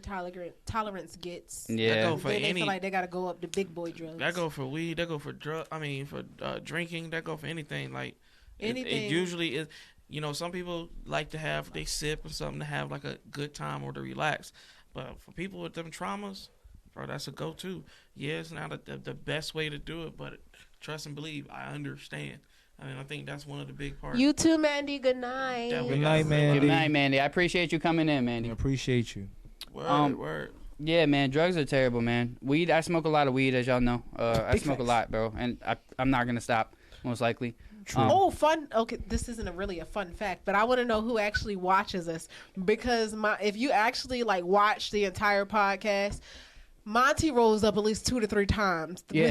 tolerance gets. Yeah. That go for Then they any. feel like they gotta go up to big boy drugs. That go for weed. That go for for drinking. That go for anything. Like Anything. It usually is. You know, some people like to have they sip or something to have like a good time or to relax. But for people with them traumas, bro, that's a go-to. Yeah, it's not the best way to do it, but trust and believe, I understand. I mean, I think that's one of the big parts. You too, Mandy. Good night. that we Good gotta night, man. realize. Good night, Mandy. I appreciate you coming in, I Mandy. appreciate you. Word, word. Yeah, man, drugs are terrible, man. Weed, I smoke a lot of weed, as y'all know. I Big smoke a facts. lot, bro, and I'm not gonna stop, most likely. Oh, fun. Okay, this isn't really a fun fact, but I want to know who actually watches us, because if you actually like watch the entire podcast, Monty rolls up at least 2 to 3 times Yeah.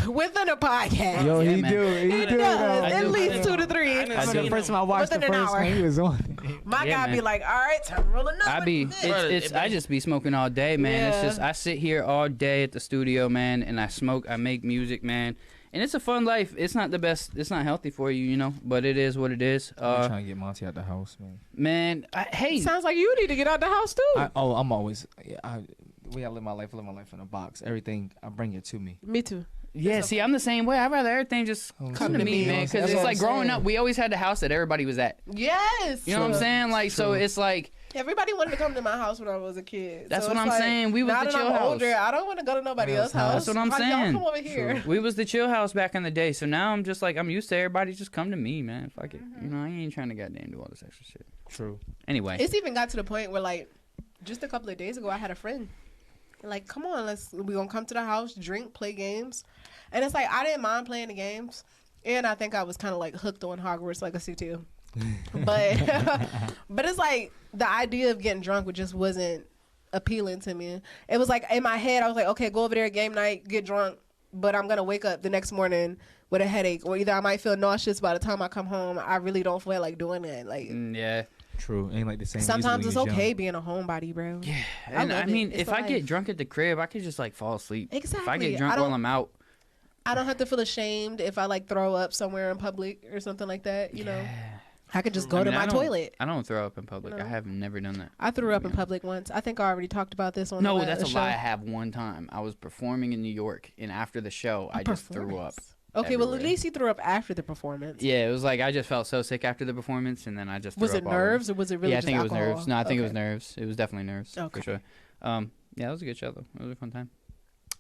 within a podcast. Yo, Yeah, he man. do. He He do. does I at do. least 2 to 3. I done I seen do. The first him. time I watched the Within an first hour. one, he was on. My Yeah, guy man. be like, "All right, time to roll another." I be, one." I just be smoking all day, man. It's Yeah. just, I sit here all day at the studio, man, and I smoke, I make music, man. And it's a fun life. It's not the best, it's not healthy for you, you know, but it is what it is. I'm trying to get Monty out the house, man. Man, hey, Sounds like you need to get out the house too. I'm always. The way I live my life in a box. Everything, I bring it to me. Me too. yeah, see, I'm the same way. I'd rather everything just come to me, man, because That's it's what like I'm growing saying. up, we always had the house that everybody was at. Yes. You know what I'm saying? Like, so it's like, Everybody wanted to come to my house when I was a kid. That's So what it's I'm like, saying. We was now the that chill I'm house. older, I don't want to go to nobody else's house. That's what I'm Y'all saying. come over here. we was the chill house back in the day. So now I'm just like, I'm used to everybody just come to me, man. Fuck it. You know, I ain't trying to goddamn do all this extra shit. True. Anyway. It's even got to the point where, like, just a couple of days ago, I had a friend. Like, come on, we gonna come to the house, drink, play games. And it's like, I didn't mind playing the games. And I think I was kind of, like, hooked on Hogwarts Legacy, too. but it's like the idea of getting drunk just wasn't appealing to me. It was like in my head, I was like, okay, go over there game night, get drunk, but I'm gonna wake up the next morning with a headache, or either I might feel nauseous by the time I come home. I really don't feel like doing that. Like, yeah, true. Ain't like the same. Sometimes it's okay being a homebody, bro. Yeah, and I mean, if I get drunk at the crib, I could just like fall asleep. Exactly. If I get drunk while I'm out, I don't have to feel ashamed if I like throw up somewhere in public or something like that. You know, I could just go to my toilet. I don't throw up in public. I have never done that. I threw up in public once. I think I already talked about this on. No, the that's a show. lie. I have one time. I was performing in New York, and after the show, I just threw up. Okay, everywhere. well, at least you threw up after the performance. Yeah, it was like I just felt so sick after the performance, and then I just threw was up it nerves or was it really? Yeah, I just think alcohol? it was nerves. No, I think it was nerves. It was definitely nerves Okay. for sure. Yeah, that was a good show though. It was a fun time.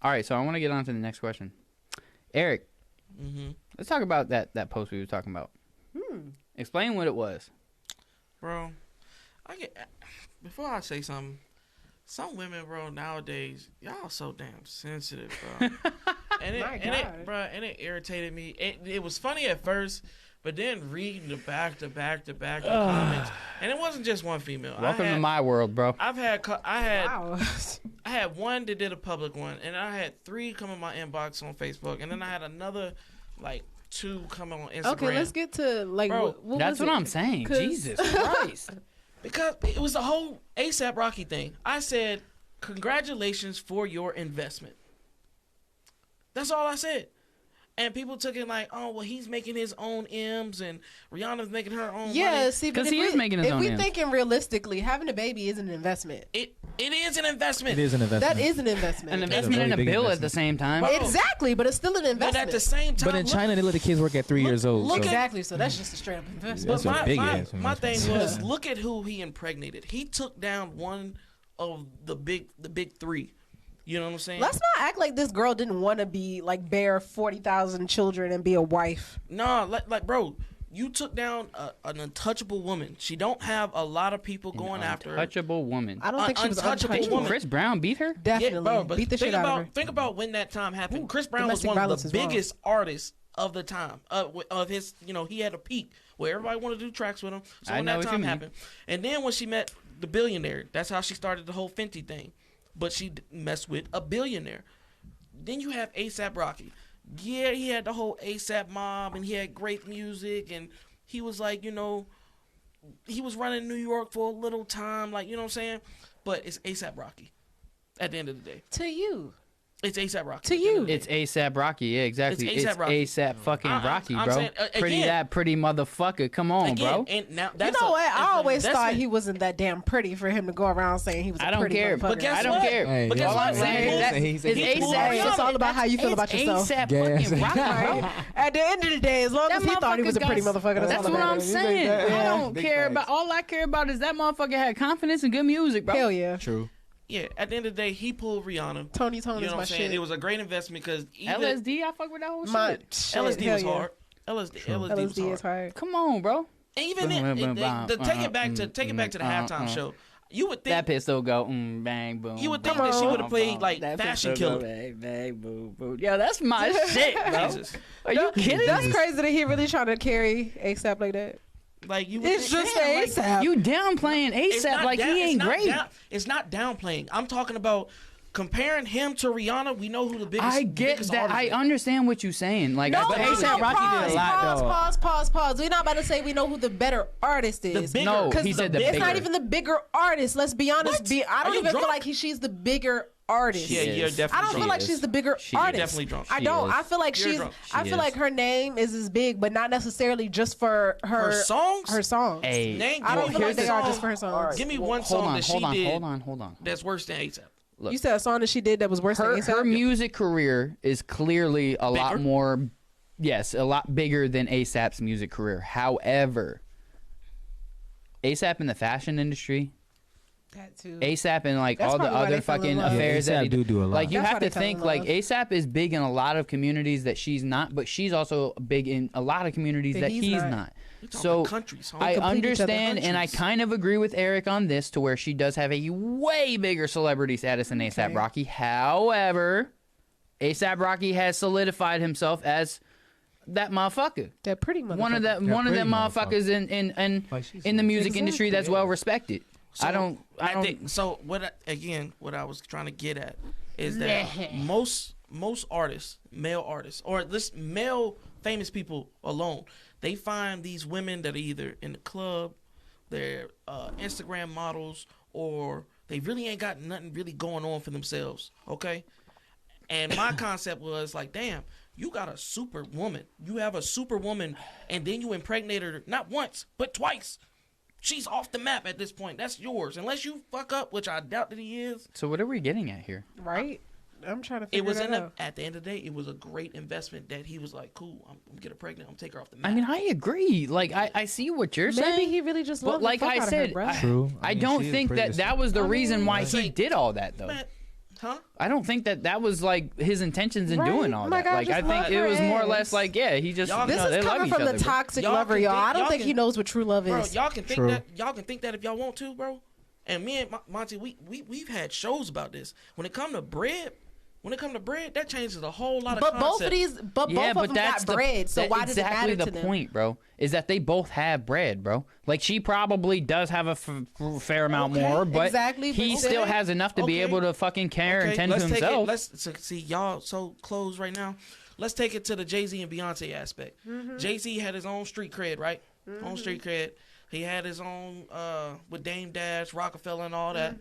All right, so I want to get on to the next question. Eric, let's talk about that post we were talking about. Explain what it was. Bro, before I say something, some women, bro, nowadays, y'all so damn sensitive, bro. and it irritated me. It was funny at first, but then reading the back to back comments, and it wasn't just one female. Welcome to my world, bro. I had Wow. I had one that did a public one, and I had 3 come in my inbox on Facebook, and then I had another like 2 come on Instagram. Okay, let's get to like. Bro, what That's was what it? I'm saying. 'Cause- Jesus Christ. Because it was the whole ASAP Rocky thing. I said, congratulations for your investment. That's all I said. And people took it like, oh, well, he's making his own M's and Rihanna's making her own Yeah, money. see, but 'Cause if he is making his if own we ends. thinking realistically, having a baby is an investment. It is an investment. It is an investment. That is an investment. An investment really in a big bill at investment. the same time. Bro, Exactly, but it's still an But investment. at the same time, But in China, they let the kids work at 3 years old. look so. at- Exactly, so that's just a straight up investment. That's a big my ass thing investment. was, look at who he impregnated. He took down one of the big 3. You know what I'm saying? Let's not act like this girl didn't want to be like bear 40,000 children and be a wife. No, like bro, you took down an untouchable woman. She don't have a lot of people going after her. Untouchable woman. I don't think she was Untouchable untouchable. woman. Chris Brown beat her? Definitely, Yeah, bro, but beat the shit think out about of her. think about when that time happened. Chris Brown was domestic one of violence the is wrong. biggest artists of the time. Of his, he had a peak where everybody wanted to do tracks with him. So I when know that what you time mean. happened, and then when she met the billionaire, that's how she started the whole Fenty thing. But she messed with a billionaire. Then you have ASAP Rocky. Yeah, he had the whole ASAP mob, and he had great music, and he was like, he was running New York for a little time, like, you know what I'm saying? But it's ASAP Rocky at the end of the day. To you. It's ASAP Rocky. To you. It's ASAP Rocky. Yeah, exactly. It's A$AP Rocky. ASAP fucking Rocky, I'm bro. saying, Pretty motherfucker. Come on, bro. And now You that's know what? that's I an always thought investment. he wasn't that damn pretty for him to go around saying he was a I don't pretty care. motherfucker. But guess I don't what? care. Hey, But guess All what? I'm saying is that He's is he pulled ASAP. Rihanna. It's all about how you feel about yourself. ASAP Gas. fucking Rocky, bro. At the end of the day, as long That as he thought he was a motherfucker pretty got- motherfucker, That's all what that I'm matters. saying. I Yeah, don't big care facts. about. All I care about is that motherfucker had confidence and good music, bro. Hell yeah. True. Yeah, at the end of the day, he pulled Rihanna. Tony You is know what my I'm saying? shit. It was a great investment because LSD, I fuck with that whole My shit. shit. LSD Hell was yeah. hard. LSD was LSD hard. is hard. Come on, bro. And even then, to take it back to the halftime show, you would think That pistol go bang boom. You would think that she would've played, like, That Fashion pistol go, Killer. Bang bang boom boom. Yo, that's my shit, bro. Jesus. Are you kidding That's me? crazy that he really trying to carry ASAP like that. Like you would It's think, just damn, like, ASAP. You downplaying it's ASAP not like down- he it's ain't not great. it's not downplaying. I'm talking about comparing him to Rihanna. We know who the biggest. I get biggest that. artist I is. understand what you're saying. Like, No, but no, ASAP no, Rocky pause, did a lot, though. pause. We're not about to say we know who the better artist is. bigger. No, 'Cause he said the it's bigger. not even the bigger artist. Let's be honest. What? I Are don't you even drunk? feel like she's the bigger artist. Yeah, you're is. definitely. I don't feel drunk. like she's the bigger She is. artist. Definitely drunk. I She don't. is. I feel like You're she's. drunk. I She feel is. like her name is as big, but not necessarily just for her Her songs? Her songs. Hey, Name- I don't feel like here's they the are song. just for her songs. Give me one song that she did. hold on. That's worse than ASAP. You said a song that she did that was worse Her than ASAP? her music career is clearly a lot Bigger? more, yes, a lot bigger than ASAP's music career. However, ASAP in the fashion industry, That too. ASAP and like That's all the probably why other they fell in fucking love. affairs Yeah, that A$AP do a lot. Like you That's why have they to fell in think like love. ASAP is big in a lot of communities that she's not, but she's also big in a lot of communities that he's not. So countries, huh? I complete each other. understand, and I kind of agree with Eric on this, to where she does have a way bigger celebrity status than ASAP Okay. Rocky. However, ASAP Rocky has solidified himself as that motherfucker. That pretty motherfucker. One of them motherfuckers in the music industry that's well respected. So I don't. So what I was trying to get at is that most artists, male artists, or this male famous people alone, they find these women that are either in the club, they're Instagram models, or they really ain't got nothing really going on for themselves. Okay, and my concept was like, damn, you got a super woman. You have a super woman, and then you impregnate her not once but twice. She's off the map at this point. That's yours. Unless you fuck up, which I doubt that he is. So what are we getting at here? Right? I'm trying to figure it out. At the end of the day, it was a great investment that he was like, cool, I'm going to get her pregnant. I'm going to take her off the map. I mean, I agree. Like, I see what you're saying. Maybe he really just loved but like the fuck I out said, of her, True. I don't think that was the reason why he did all that, though. Man, huh? I don't think that was like his intentions in Right? doing all that. God, Like, I think it was more or less like, yeah, he just Y'all- you This know, they is love coming each from other. the toxic Y'all lover, can y'all. think- I don't y'all think can- he knows what true love Bro, is. y'all can think True. that. Y'all can think that if y'all want to, bro. And me and Monty, we've had shows about this. When it come to bread, that changes a whole lot of But concepts. both of them got bread, so why does it matter exactly to the them? point, bro? Is that they both have bread, bro. Like she probably does have a fair amount more, but exactly, he but still okay. has enough to be Okay. able to fucking care and tend to let's take himself. Let's see y'all so close right now. Let's take it to the Jay-Z and Beyonce aspect. Jay-Z had his own street cred, right? Own street cred. He had his own with Dame Dash, Rockefeller, and all that.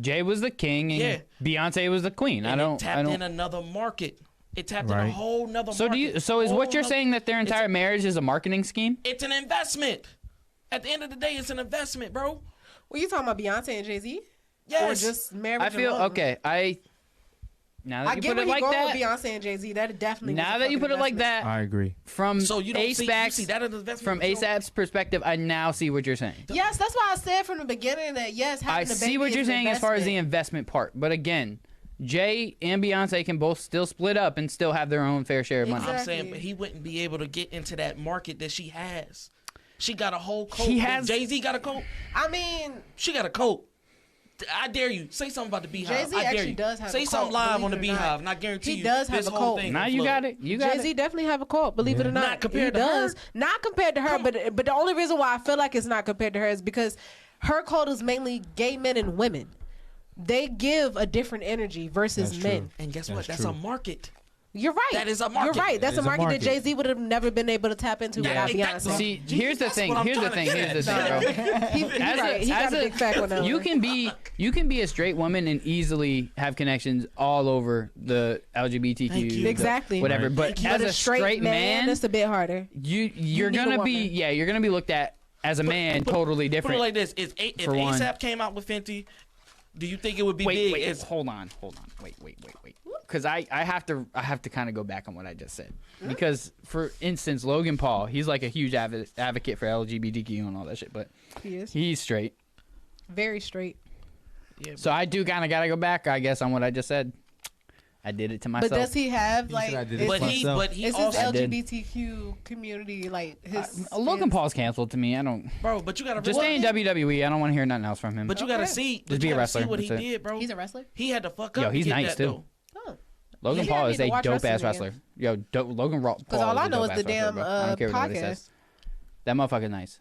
Jay was the king, and Beyonce was the queen. And it tapped in another market. It tapped in a whole nother market. So is what you're saying that their entire marriage is a marketing scheme? It's an investment. At the end of the day, it's an investment, bro. Were you talking about Beyonce and Jay-Z? Yes. Or just marriage I feel alone? okay. Now that I you get put where it you like going that, with Beyonce and Jay-Z. That definitely. now was a that you fucking put it like investment. that, I agree. from So you don't see ASAP's that as an investment from ASAP's perspective, I now see what you're saying. Yes, that's why I said from the beginning that yes, having I a baby see what is you're an saying as far as the investment. investment part, but again, Jay and Beyonce can both still split up and still have their own fair share of money. Exactly. I'm saying, but he wouldn't be able to get into that market that she has. She got a whole coat. He has- Jay-Z got a coat. I mean, She got a coat. I dare you. Say something about the Beehive. Jay-Z I dare actually you. does have Say a something cult, live believe on the it or not. Beehive, and I guarantee He you, does have this a whole cult. thing Now will you flood. got it. You got Jay-Z it. definitely have a cult, believe it or not. Not compared he to her. does. Not compared to her, but the only reason why I feel like it's not compared to her is because her cult is mainly gay men and women. They give a different energy versus That's men. true. And guess what? That's That's true. a market. You're right. That is a market. You're right. That's That a is a market that market. Jay-Z would have never been able to tap into Yeah, without exactly. Beyonce. See, Jesus, here's the that's thing. what I'm Here's the trying thing. to Here's the get thing, bro. He right. He got a big fact on that You one. can be a straight woman and easily have connections all over the Thank LGBTQ, you. the Exactly. whatever. Right. But But as a straight man, it's a bit harder. you're need a gonna be woman. you're gonna be looked at as a man totally Put it different. like this: if for one. ASAP came out with Fenty, do you think it would be Wait, big? As, hold on. Wait. Because I have to kind of go back on what I just said. Because for instance, Logan Paul, he's like a huge advocate for LGBTQ and all that shit, but He is he's straight. very straight. yeah, So I do kind of gotta go back, I guess, on what I just said. I did it to myself. But does he have He like? said I did it but myself. he Is his also, I did. LGBTQ community like his? Logan Paul's canceled to me. I don't. bro. But you gotta Just stay in WWE. I don't want to hear nothing else from him. But you gotta Okay. see. Just But be you a gotta see wrestler, what he that's it. did, bro. He's a wrestler. He had to fuck up. Yo, he's to get nice that, too. though. Oh, Logan Yeah, Paul I is need to a watch dope ass wrestling wrestler. Yo, Logan Paul. because all I know is a the dope ass damn wrestler, bro. I don't care what nobody podcast. says. That motherfucker's nice.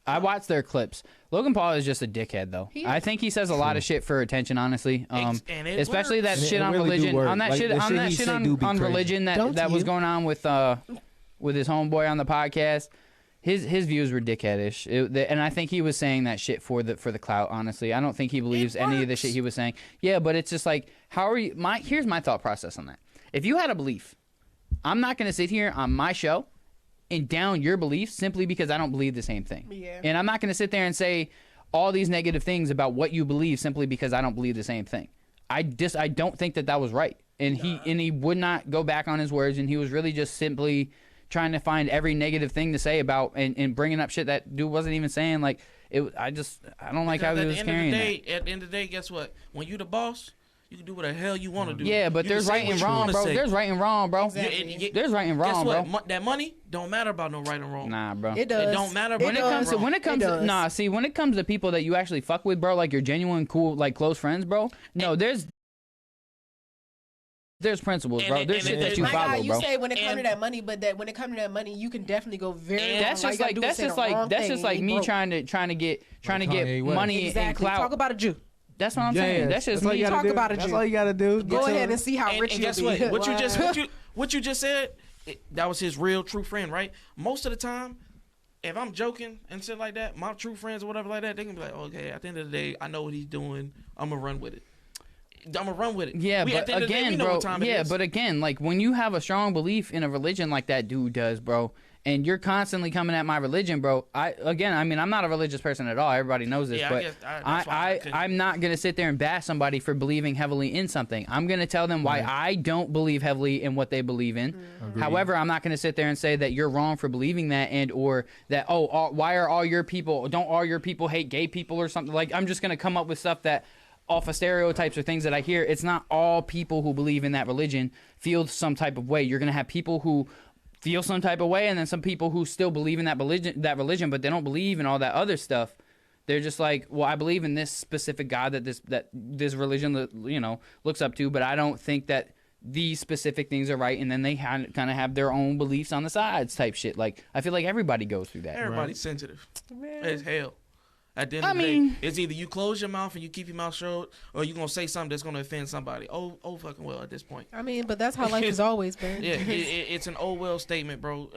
I watched their clips. Logan Paul is just a dickhead, though. He I is. think he says a lot of shit for attention, honestly. And it Especially that works. shit It on really do religion. work. On that Like, shit. the On shit that he shit say on, do be on crazy. religion Don't that was you? going on with his homeboy on the podcast. His views were dickheadish, and I think he was saying that shit for the clout. Honestly, I don't think he believes any of the works. shit he was saying. Yeah, but it's just like, how are you? Here's my thought process on that. If you had a belief, I'm not going to sit here on my show and down your beliefs simply because I don't believe the same thing. Yeah. And I'm not going to sit there and say all these negative things about what you believe simply because I don't believe the same thing. I don't think that was right. And he would not go back on his words, and he was really just simply trying to find every negative thing to say about and bringing up shit that dude wasn't even saying. Like I don't like how he was carrying that. At the end of the day, guess what? When you the boss, you can do what the hell you want to do. Yeah, but You there's can say right what and you wrong, wanna bro. say. There's right and wrong, bro. Exactly. There's right and wrong, Guess bro. what? That money don't matter about no right and wrong. Nah, bro. It does. It don't matter When it comes to when it comes to people that you actually fuck with, bro, like your genuine cool like close friends, bro. No, there's there's principles, bro. There's shit that you My follow, God, you bro. say when it comes to that money, but that when it comes to that money, you can definitely go very wrong. That's just like me trying to get money and clout. Talk about a Jew. That's what I'm saying. That's just me. Talk about a Jew. That's all you gotta do. Go ahead and see how rich and you'll guess be. what? What you just said, that was his real true friend, right? Most of the time, if I'm joking and shit like that, my true friends or whatever like that, they can be like, okay, at the end of the day, I know what he's doing. I'm gonna run with it. Yeah, but again, bro. Yeah, but again, like when you have a strong belief in a religion like that dude does, bro, and you're constantly coming at my religion, bro. I'm not a religious person at all. Everybody knows this, but I'm not gonna sit there and bash somebody for believing heavily in something. I'm gonna tell them why I don't believe heavily in what they believe in. However, I'm not gonna sit there and say that you're wrong for believing that, and or that why are all your people? Don't all your people hate gay people or something? Like I'm just gonna come up with stuff that, off of stereotypes or things that I hear. It's not all people who believe in that religion feel some type of way. You're gonna have people who feel some type of way, and then some people who still believe in that religion, but they don't believe in all that other stuff. They're just like, well, I believe in this specific God that this religion, you know, looks up to, but I don't think that these specific things are right. And then they kind of have their own beliefs on the sides, type shit. Like I feel like everybody goes through that. Everybody's sensitive as hell. At the end of the day, it's either you close your mouth and you keep your mouth shut, or you're going to say something that's going to offend somebody. Oh, fucking well at this point. I mean, but that's how life has always been. Yeah, it's an oh well statement, bro.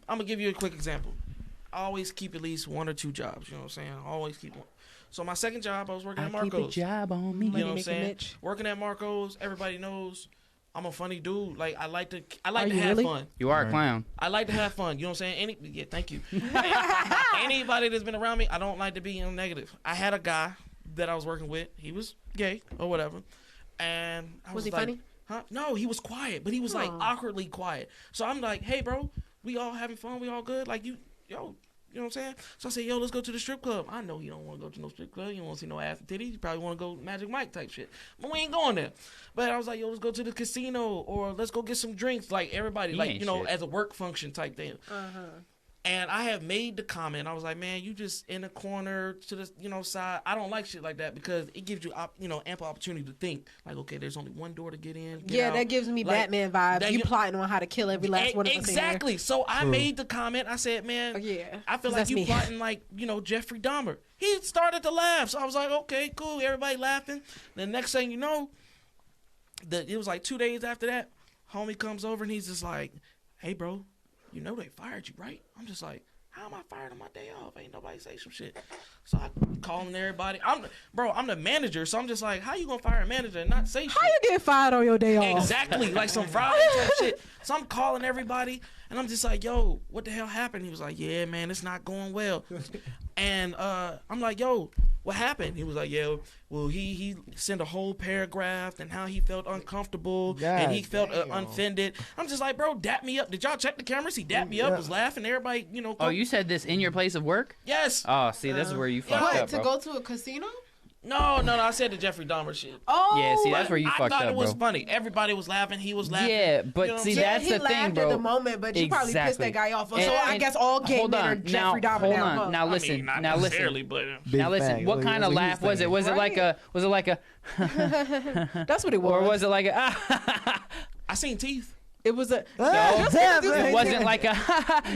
I'm going to give you a quick example. I always keep at least one or two jobs, you know what I'm saying? I always keep one. So my second job, I was working at Marco's. Keep a job on me. You know what I'm saying? Working at Marco's, everybody knows I'm a funny dude. Like I like to have fun. You are a clown. I like to have fun. You know what I'm saying? Thank you. Anybody that's been around me, I don't like to be negative. I had a guy that I was working with. He was gay or whatever, and I was he like, funny? Huh? No, he was quiet, but he was like awkwardly quiet. So I'm like, hey, bro, we all having fun. We all good. Like you know what I'm saying? So I said, yo, let's go to the strip club. I know you don't want to go to no strip club. You don't want to see no ass and titties. You probably want to go Magic Mike type shit. But we ain't going there. But I was like, yo, let's go to the casino or let's go get some drinks. Like everybody, as a work function type thing. And I have made the comment. I was like, man, you just in the corner to the side. I don't like shit like that because it gives you ample opportunity to think. Like, okay, there's only one door to get in. Get out. That gives me like, Batman vibes. You plotting on how to kill every last one of us. Exactly. So I made the comment. I said, man, I feel like you plotting like Jeffrey Dahmer. He started to laugh. So I was like, okay, cool. Everybody laughing. The next thing you know, it was like 2 days after that, homie comes over and he's just like, hey, bro. You know they fired you, right? I'm just like, how am I fired on my day off? Ain't nobody say some shit. So I calling everybody. I'm the manager, so I'm just like, how you gonna fire a manager and not say shit? How you get fired on your day off? Exactly, like some Friday type shit. So I'm calling everybody, and I'm just like, yo, what the hell happened? He was like, yeah, man, it's not going well. And I'm like, yo, what happened? He was like, yeah, well, he sent a whole paragraph and how he felt uncomfortable and he felt offended. I'm just like, bro, dap me up. Did y'all check the cameras? He dapped me up, was laughing. Everybody, Oh, you said this in your place of work? Yes. Oh, see, this is where you fucked up, bro. To go to a casino? No, I said the Jeffrey Dahmer shit. Oh, yeah, see, that's where you fucked up, bro. I thought it was funny. Everybody was laughing. He was laughing. Yeah, but see, that's the thing, bro. He laughed at the moment, but you probably pissed that guy off. So I guess all gay men are Jeffrey Dahmer now. Hold on. Now listen. Now listen. What kind of laugh was it? Was it like a? That's what it was. Or was it like a? I seen teeth. It was a. It wasn't like a.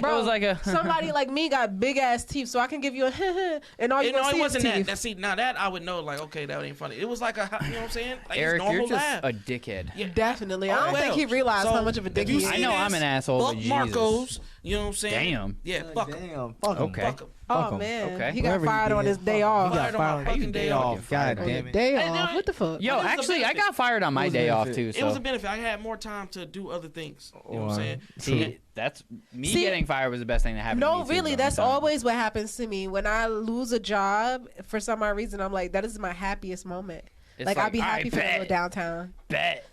Bro, it was like a. Somebody like me got big ass teeth, so I can give you a and all you gonna see is teeth. That. Now, see, now that I would know, like, okay, that ain't funny. It was like a, you know what I'm saying? Like Eric, normal you're just laugh. a dickhead. Yeah. Definitely. I don't think he realized how much of a dick he is. I know I'm an asshole, but Jesus. Marcos, you know what I'm saying? Damn. Yeah, fuck him. Damn. Fuck him. Okay. Fuck him. Oh man, Okay. he got fired on his day off. Fired on my fucking day off. God damn it. Day off. What the fuck? Yo, actually, I got fired on my day off too. It was a benefit. I had more time to do other things. You know what I'm saying? See, that's me getting fired was the best thing that happened to me. No, really, that's always what happens to me. When I lose a job, for some odd reason, I'm like, that is my happiest moment. Like I'd be happy for a little downtown.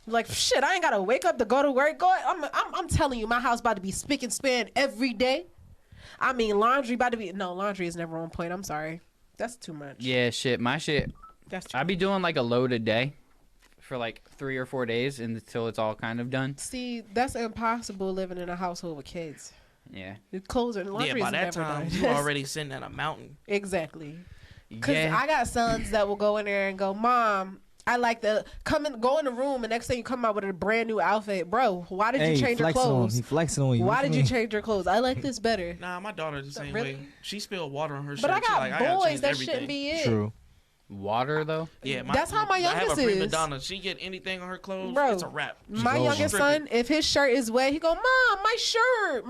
Like shit, I ain't gotta wake up to go to work. I'm telling you, my house about to be spick and span every day. I mean, laundry about to be laundry is never on point. I'm sorry, that's too much. Yeah, shit, my shit. That's too I be doing like a load a day for like 3 or 4 days until it's all kind of done. See, that's impossible living in a household with kids. Yeah, the clothes and laundry. Yeah, by is that never time done. you already sitting at a mountain. Exactly. Because yeah. I got sons that will go in there and go, Mom, I like the go in the room and next thing you come out with a brand new outfit, bro. Why did you change your clothes? He flexing on you. Why did you change your clothes? I like this better. Nah, my daughter the same really? way. She spilled water on her shirt. But I got like, boys that everything. shouldn't be it. True. Water though. Yeah, that's how my youngest I have a prima is. donna. She get anything on her clothes, Bro, it's a wrap. My youngest son, if his shirt is wet, he go, "Mom, my shirt,"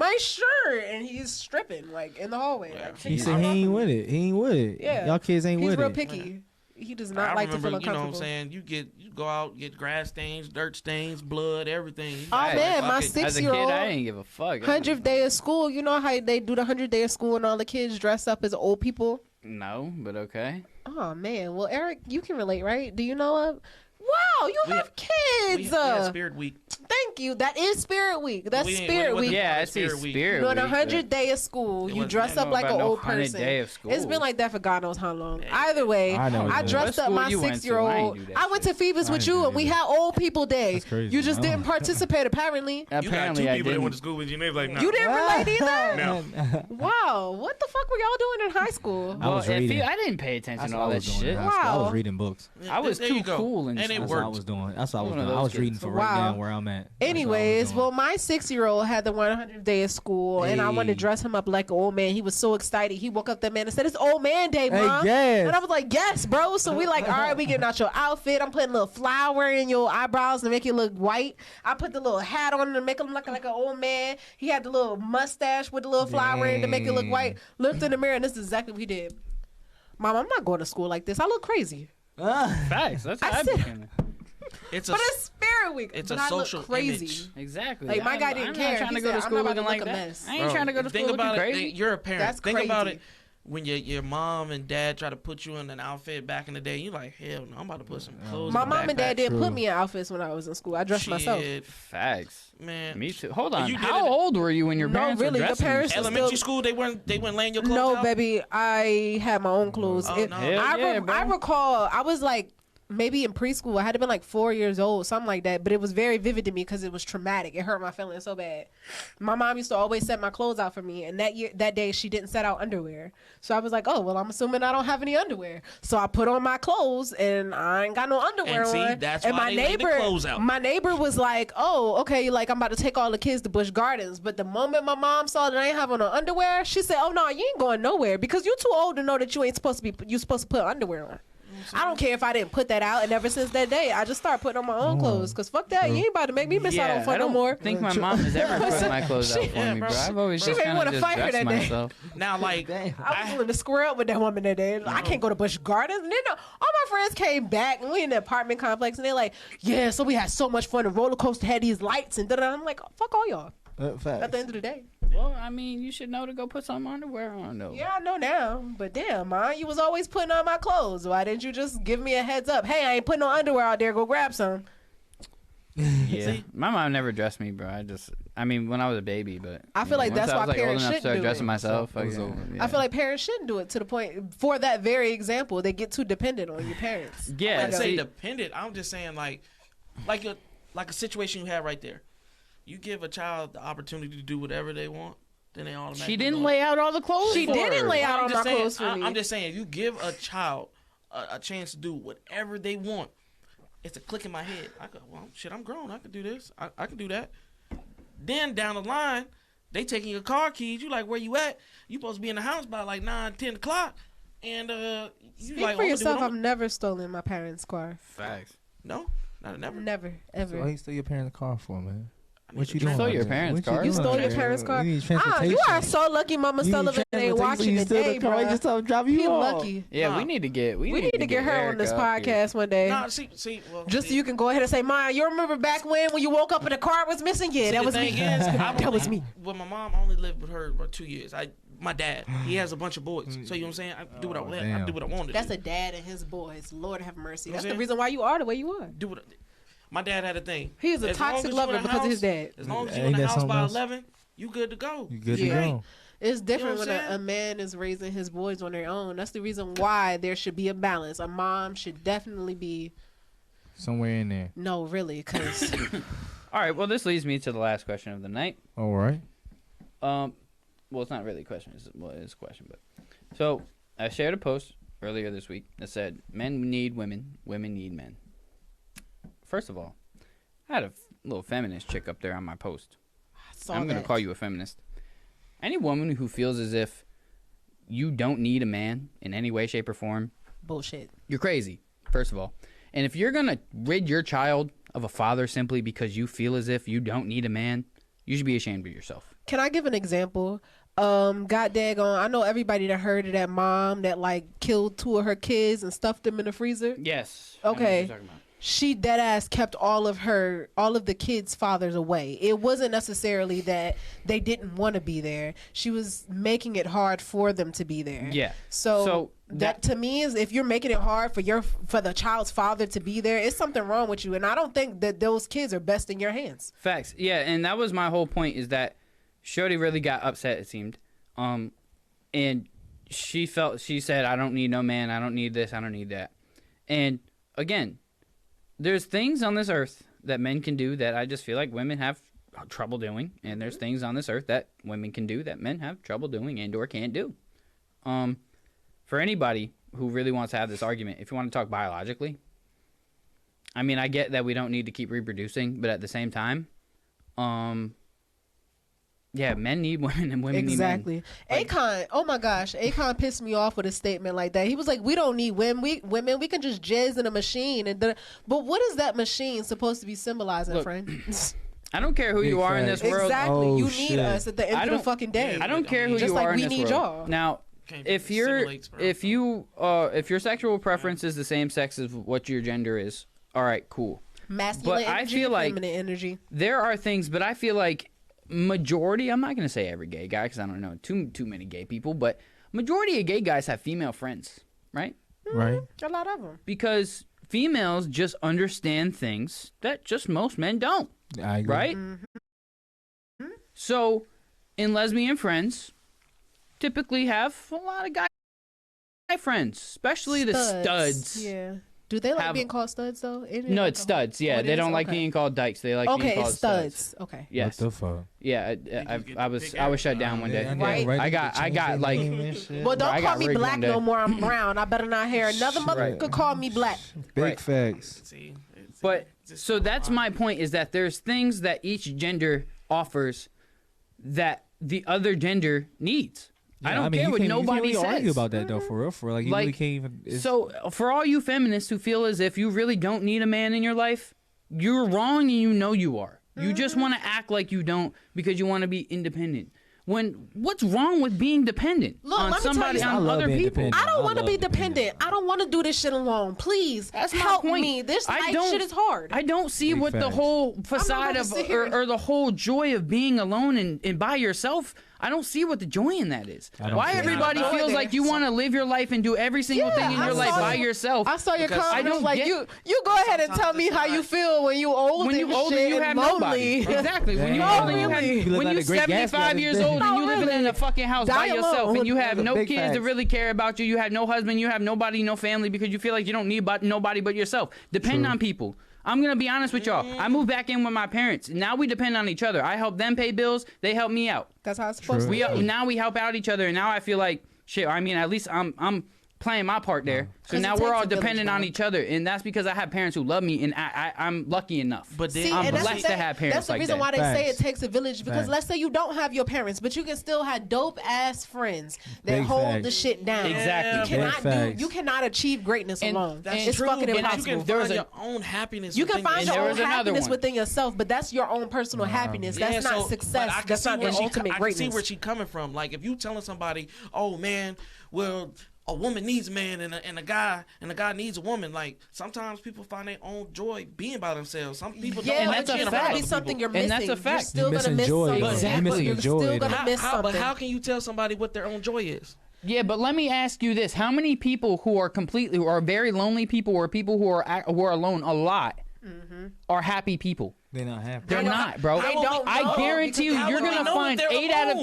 and he's stripping like in the hallway. Yeah. Like, He said he ain't with it. Yeah. Y'all kids ain't he's with real it. picky. He does not I like to remember, feel uncomfortable. You know what I'm saying? You go out, get grass stains, dirt stains, blood, everything. Oh man, my As a kid, 6-year-old, I didn't give a fuck. 100th day of school. You know how they do the 100th day of school and all the kids dress up as old people? No, but okay. Oh man, well Eric, you can relate, right? Do you know of? Wow, you have kids. We had Spirit Week. Thank you. That is Spirit Week. That's Spirit Week. Yeah, I see Spirit Week. No, the 100th day of school, you dress up like an old person. Day of school. It's been like that for God knows how long. Either way, I dressed up my 6-year-old. I went to Phoebus with you, and we had Old People Day. You just didn't participate, apparently. Apparently, you got I two people that didn't. went to school with you, and they was like, no. You didn't relate either. No. Wow, what the fuck were y'all doing in high school? I was reading. I didn't pay attention to all I that was doing shit. in high school. I Wow. was reading books. I was There too you go. cool and And it stuff. That's what I worked. was doing. That's what I was One of doing. I those was kids. reading for Wow. right now where I'm at. That's what I was Anyways, doing. well, my 6-year-old had the 100th day of school, and I wanted to dress him up like an old man. He was so excited. He woke up that man and said, "It's Old Man Day, Mom." yes. And I was like, "Yes, bro." So we like, all right, we getting out your outfit. I'm putting a little flower in your eyebrows to make you look white. I put the little hat on to make him look like an old man. He had the little mustache with the little flower in to make it look white. Looked in the mirror, and this is exactly what he did. Mom, I'm not going to school like this. I look crazy. Facts. That's how I said- became. But it's Spirit Week. It's but a I social look crazy. image. Exactly. Like, my guy didn't I'm care. not trying He to go said, to "I'm school not about looking to like look a that. mess." I ain't trying to go to Think school looking about it. crazy. You're a parent. That's Think about crazy. it. When your mom and dad try to put you in an outfit back in the day, you like, hell no, I'm about to put some clothes. My in mom and dad didn't True. put me in outfits when I was in school. I dressed myself. Shit, Facts. man. Me too. Hold on. You did How it- old were you when your No, parents really, were the dressing you? parents- Elementary still- school, they weren't laying your clothes No, out? baby, I had my own clothes. Oh, no. Hell yeah, bro. I recall I was like maybe in preschool. I had to been like 4 years old, something like that. But it was very vivid to me because it was traumatic. It hurt my feelings so bad. My mom used to always set my clothes out for me, and that day she didn't set out underwear. So I was like, oh well, I'm assuming I don't have any underwear. So I put on my clothes, and I ain't got no underwear And see, on. that's and why my they lay the neighbor, clothes out. my neighbor was like, oh okay, like I'm about to take all the kids to Busch Gardens. But the moment my mom saw that I ain't having no underwear, she said, oh no, you ain't going nowhere because you too old to know that you ain't supposed to be. You supposed to put underwear on. I don't care if I didn't put that out, and ever since that day, I just started putting on my own clothes. Cause fuck that, you ain't about to make me miss out on fun I no don't more. think my mom has ever put my clothes out for Yeah, me, bro. bro. I've always She just made me kind wanna of just fight her dressed that day. myself. Now, like, I was willing to square up with that woman that day. I can't go to Busch Gardens. And then all my friends came back, and we in the apartment complex, and they're like, "Yeah, so we had so much fun. The roller coaster had these lights, and da-da." I'm like, fuck all y'all. At the end of the day, Well, I mean, you should know to go put some underwear on, though. yeah, I know now. But damn, man, you was always putting on my clothes. Why didn't you just give me a heads up? Hey, I ain't putting no underwear out there. Go grab some. Yeah. My mom never dressed me, bro. I mean, when I was a baby, but I feel like once that's I why was like old parents enough to shouldn't start do dressing it. myself. It was yeah. over. I feel like parents shouldn't do it to the point for that very example. They get too dependent on your parents. Yeah, I say see, dependent. I'm just saying like a situation you have right there. You give a child the opportunity to do whatever they want, then they automatically. she didn't do it. lay out all the clothes. She for didn't her. lay out I'm all my just saying- clothes for me. I'm just saying, you give a child a chance to do whatever they want. It's a click in my head. I go, well, shit, I'm grown. I can do this. I can do that. Then down the line, they taking your car keys. You like, where you at? You supposed to be in the house by like 9, 10 o'clock. And you Speak like, for oh, yourself. I'm I've never stolen my parents' car. Facts. no, not never. Never, ever. So he stole your parents' car for, man? I need What to you trans- doing? stole your man? parents' What car? You You stole know your that. parents' car? You need You transportation. are so lucky Mama You need Sullivan ain't watching you still today, the car, bro. just tell him drop you He off. lucky. Yeah, Nah. we need to get We need to get her on this Erica up here. podcast one day. Nah, see, well, Just so you can go ahead and say, Ma, you remember back when you woke up and the car was missing? Yeah, that was me. That was me. Well, my mom only lived with her for 2 years. My dad, he has a bunch of boys. So you know what I'm saying? I do what I want. I damn. do what I want to That's do. a dad and his boys. Lord have mercy. You know That's what the I'm reason why you are the way you are. Do what my dad had a thing. He is a As long toxic as you lover in the because of his house- dad. As long as Ain't you in the that house something by else? 11, you good to go. You good to Yeah. go. It's different You know what when I'm a saying? man is raising his boys on their own. That's the reason why there should be a balance. A mom should definitely be, Somewhere in there. no, really, because All right. Well, this leads me to the last question of the night. All right. Well, it's not really a question. It's a question, but so I shared a post earlier this week that said, "Men need women, women need men." first of all, I had a little feminist chick up there on my post. I'm going to call you a feminist. Any woman who feels as if you don't need a man in any way, shape, or form, bullshit. You're crazy, first of all. And if you're going to rid your child of a father simply because you feel as if you don't need a man, you should be ashamed of yourself. Can I give an example? God daggone, I know everybody that heard of that mom that like killed 2 of her kids and stuffed them in the freezer. Yes. Okay. She dead ass kept all of the kids' fathers away. It wasn't necessarily that they didn't want to be there. She was making it hard for them to be there. Yeah. So that to me is, if you're making it hard for the child's father to be there, it's something wrong with you. And I don't think that those kids are best in your hands. Facts. Yeah, and that was my whole point, is that Shorty really got upset, it seemed. And she said, I don't need no man, I don't need this, I don't need that. And again, there's things on this earth that men can do that I just feel like women have trouble doing, and there's things on this earth that women can do that men have trouble doing and or can't do. For anybody who really wants to have this argument, if you want to talk biologically, I mean, I get that we don't need to keep reproducing, but at the same time, yeah, men need women and women need men. Exactly. Akon, oh my gosh, Akon pissed me off with a statement like that. He was like, we don't need women. We can just jizz in a machine. But what is that machine supposed to be symbolizing, friend? I don't care who you are in this world. Exactly. You need us at the end of the fucking day. I don't care who you are in this world. Just like we need y'all. Now, if your sexual preference is the same sex as what your gender is, all right, cool. Masculine energy, feminine energy. There are things, but I feel like majority, I'm not going to say every gay guy because I don't know too many gay people, but majority of gay guys have female friends, right? Right. A lot of them. Because females just understand things that just most men don't. I agree. Right? Mm-hmm. So, in lesbian friends, typically have a lot of guy friends, especially the studs. Yeah. Do they like being called studs though? No, it's studs. Yeah, they don't like being called dykes. They like being called studs. Okay. Yes. What the fuck? Yeah, I was shut down one day. Right. I got like. Well, don't call me black no more. I'm brown. I better not hear another mother could call me black. Big facts. But so that's my point, is that there's things that each gender offers that the other gender needs. Yeah, I don't care what nobody says. Argue about that though, for real. Like you really can't even. So for all you feminists who feel as if you really don't need a man in your life, you're wrong, and you know you are. You just want to act like you don't because you want to be independent. What's wrong with being dependent on somebody, on other people? I don't want to be dependent. I don't want to do this shit alone. Please, help me. This life shit is hard. I don't see what the whole facade of or the whole joy of being alone and by yourself. I don't see what the joy in that is. Why everybody feels like you want to live your life and do every single thing in your life by yourself. I saw your comments like you go ahead and tell me how you feel when you old and you have nobody. Exactly. When you're 75 years old and you living in a fucking house by yourself and you have no kids to really care about you, you have no husband, you have nobody, no family, because you feel like you don't need nobody but yourself. Depend on people. I'm going to be honest with y'all. I moved back in with my parents. Now we depend on each other. I help them pay bills. They help me out. That's how it's supposed to be. Now we help out each other. And now I feel like, shit, I mean, at least I'm playing my part there. So now we're all dependent on each other. And that's because I have parents who love me. And I'm lucky enough. But I'm blessed to have parents like that. That's the reason why they say it takes a village. Because let's say you don't have your parents, but you can still have dope-ass friends that hold the shit down. Exactly. You cannot achieve greatness alone. It's fucking impossible. You can find your own happiness. You can find your own happiness within yourself, but that's your own personal happiness. That's not success. That's not the ultimate greatness. I can see where she's coming from. Like, if you telling somebody, oh, man, well, a woman needs a man and a guy needs a woman. Like, sometimes people find their own joy being by themselves. Some people don't. And that's a fact. Be something you're missing. And that's a fact. You're still gonna miss something. Exactly. You're still gonna miss something. But how can you tell somebody what their own joy is? Yeah, but let me ask you this: how many people who are very lonely people, or people who are alone a lot, are happy people? They're not happy. They're not, bro. I guarantee you, you're gonna find 8 out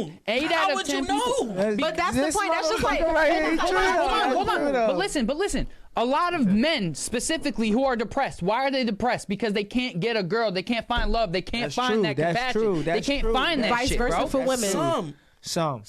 of 10 people. But that's the point. That's just like hold on. But listen. A lot of men specifically who are depressed. Why are they depressed? Because they can't get a girl. They can't find love. They can't find that compassion. They can't find that shit, bro. Vice versa for women. Some,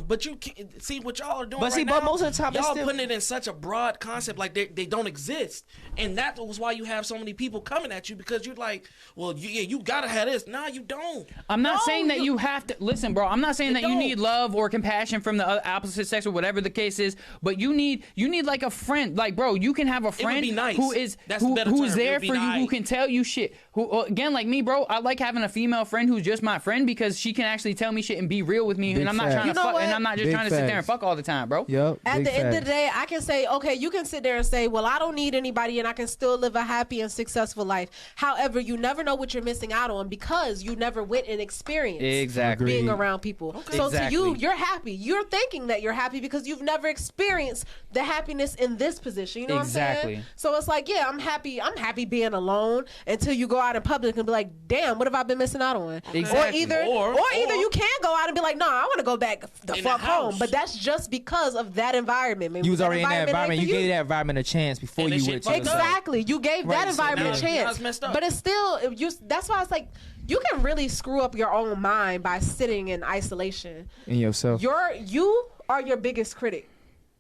but you can't see what y'all are doing. but right see, now, but most of the time, y'all it's still, putting it in such a broad concept, like they don't exist, and that was why you have so many people coming at you because you're like, well, you gotta have this. Nah, you don't. I'm not saying that you have to listen, bro. I'm not saying that you need love or compassion from the opposite sex or whatever the case is, but you need like a friend. Like, bro, you can have a friend nice. who's there for you, who can tell you shit. Who again, like me, bro, I like having a female friend who's just my friend because she can actually tell me shit and be real with me, and I'm not trying to fuck, and I'm not just trying to sit there and fuck all the time, bro. Yep. At the end of the day, I can say, okay, you can sit there and say, well, I don't need anybody and I can still live a happy and successful life. However, you never know what you're missing out on because you never went and experienced being around people. Okay. So to you, you're happy. You're thinking that you're happy because you've never experienced the happiness in this position. You know what I'm saying? So it's like, yeah, I'm happy being alone until you go out in public and be like, damn, what have I been missing out on? Exactly. Or either you can go out and be like, no, I want to go back the fuck home. But that's just because of that environment. Maybe you was already in that environment. You gave that environment a chance before you went to exactly. You gave that environment a chance. But it's still, that's why it's like, you can really screw up your own mind by sitting in isolation. In yourself. You are your biggest critic.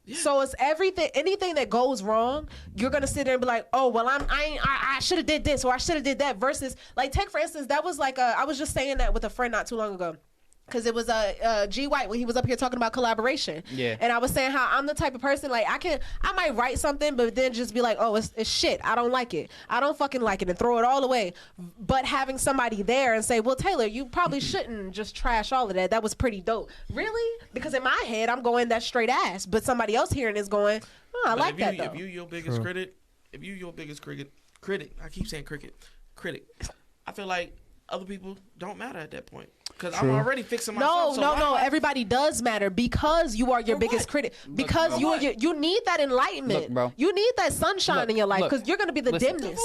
Yeah. So it's anything that goes wrong, you're gonna sit there and be like, oh well, I should have did this or I should have did that. Versus, like, take for instance, that was like I was just saying that with a friend not too long ago. Because it was G White when he was up here talking about collaboration. Yeah. And I was saying how I'm the type of person, like, I might write something, but then just be like, oh, it's shit. I don't like it. I don't fucking like it, and throw it all away. But having somebody there and say, well, Taylor, you probably shouldn't just trash all of that. That was pretty dope. Really? Because in my head, I'm going, that's straight ass. But somebody else hearing is going, oh, I like that, though. If you your biggest critic, I keep saying critic, I feel like other people don't matter at that point. Because I'm already fixing myself. No. Everybody does matter because you are your biggest critic. Because you need that enlightenment. Look, bro. You need that sunshine in your life because you're going to be the dimness.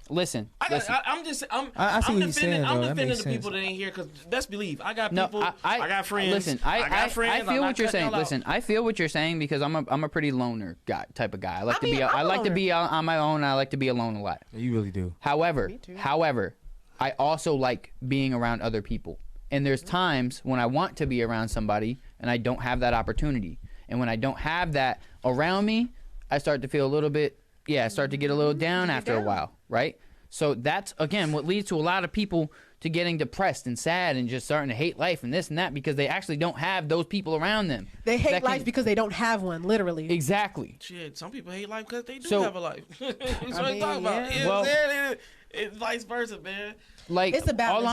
Listen. I'm defending the people that ain't here because best believe I got people. I got friends. Listen, I feel what you're saying. Listen, I feel what you're saying because I'm a pretty loner type of guy. I like to be on my own. I like to be alone a lot. You really do. However, I also like being around other people. And there's times when I want to be around somebody and I don't have that opportunity. And when I don't have that around me, I start to feel a little bit, I start to get a little down after a while, right? So that's, again, what leads to a lot of people to getting depressed and sad and just starting to hate life and this and that because they actually don't have those people around them. They hate life because they don't have one, literally. Exactly. Shit, some people hate life because they do have a life. That's what I'm talking about. It's vice versa, man. Like, it's a balance all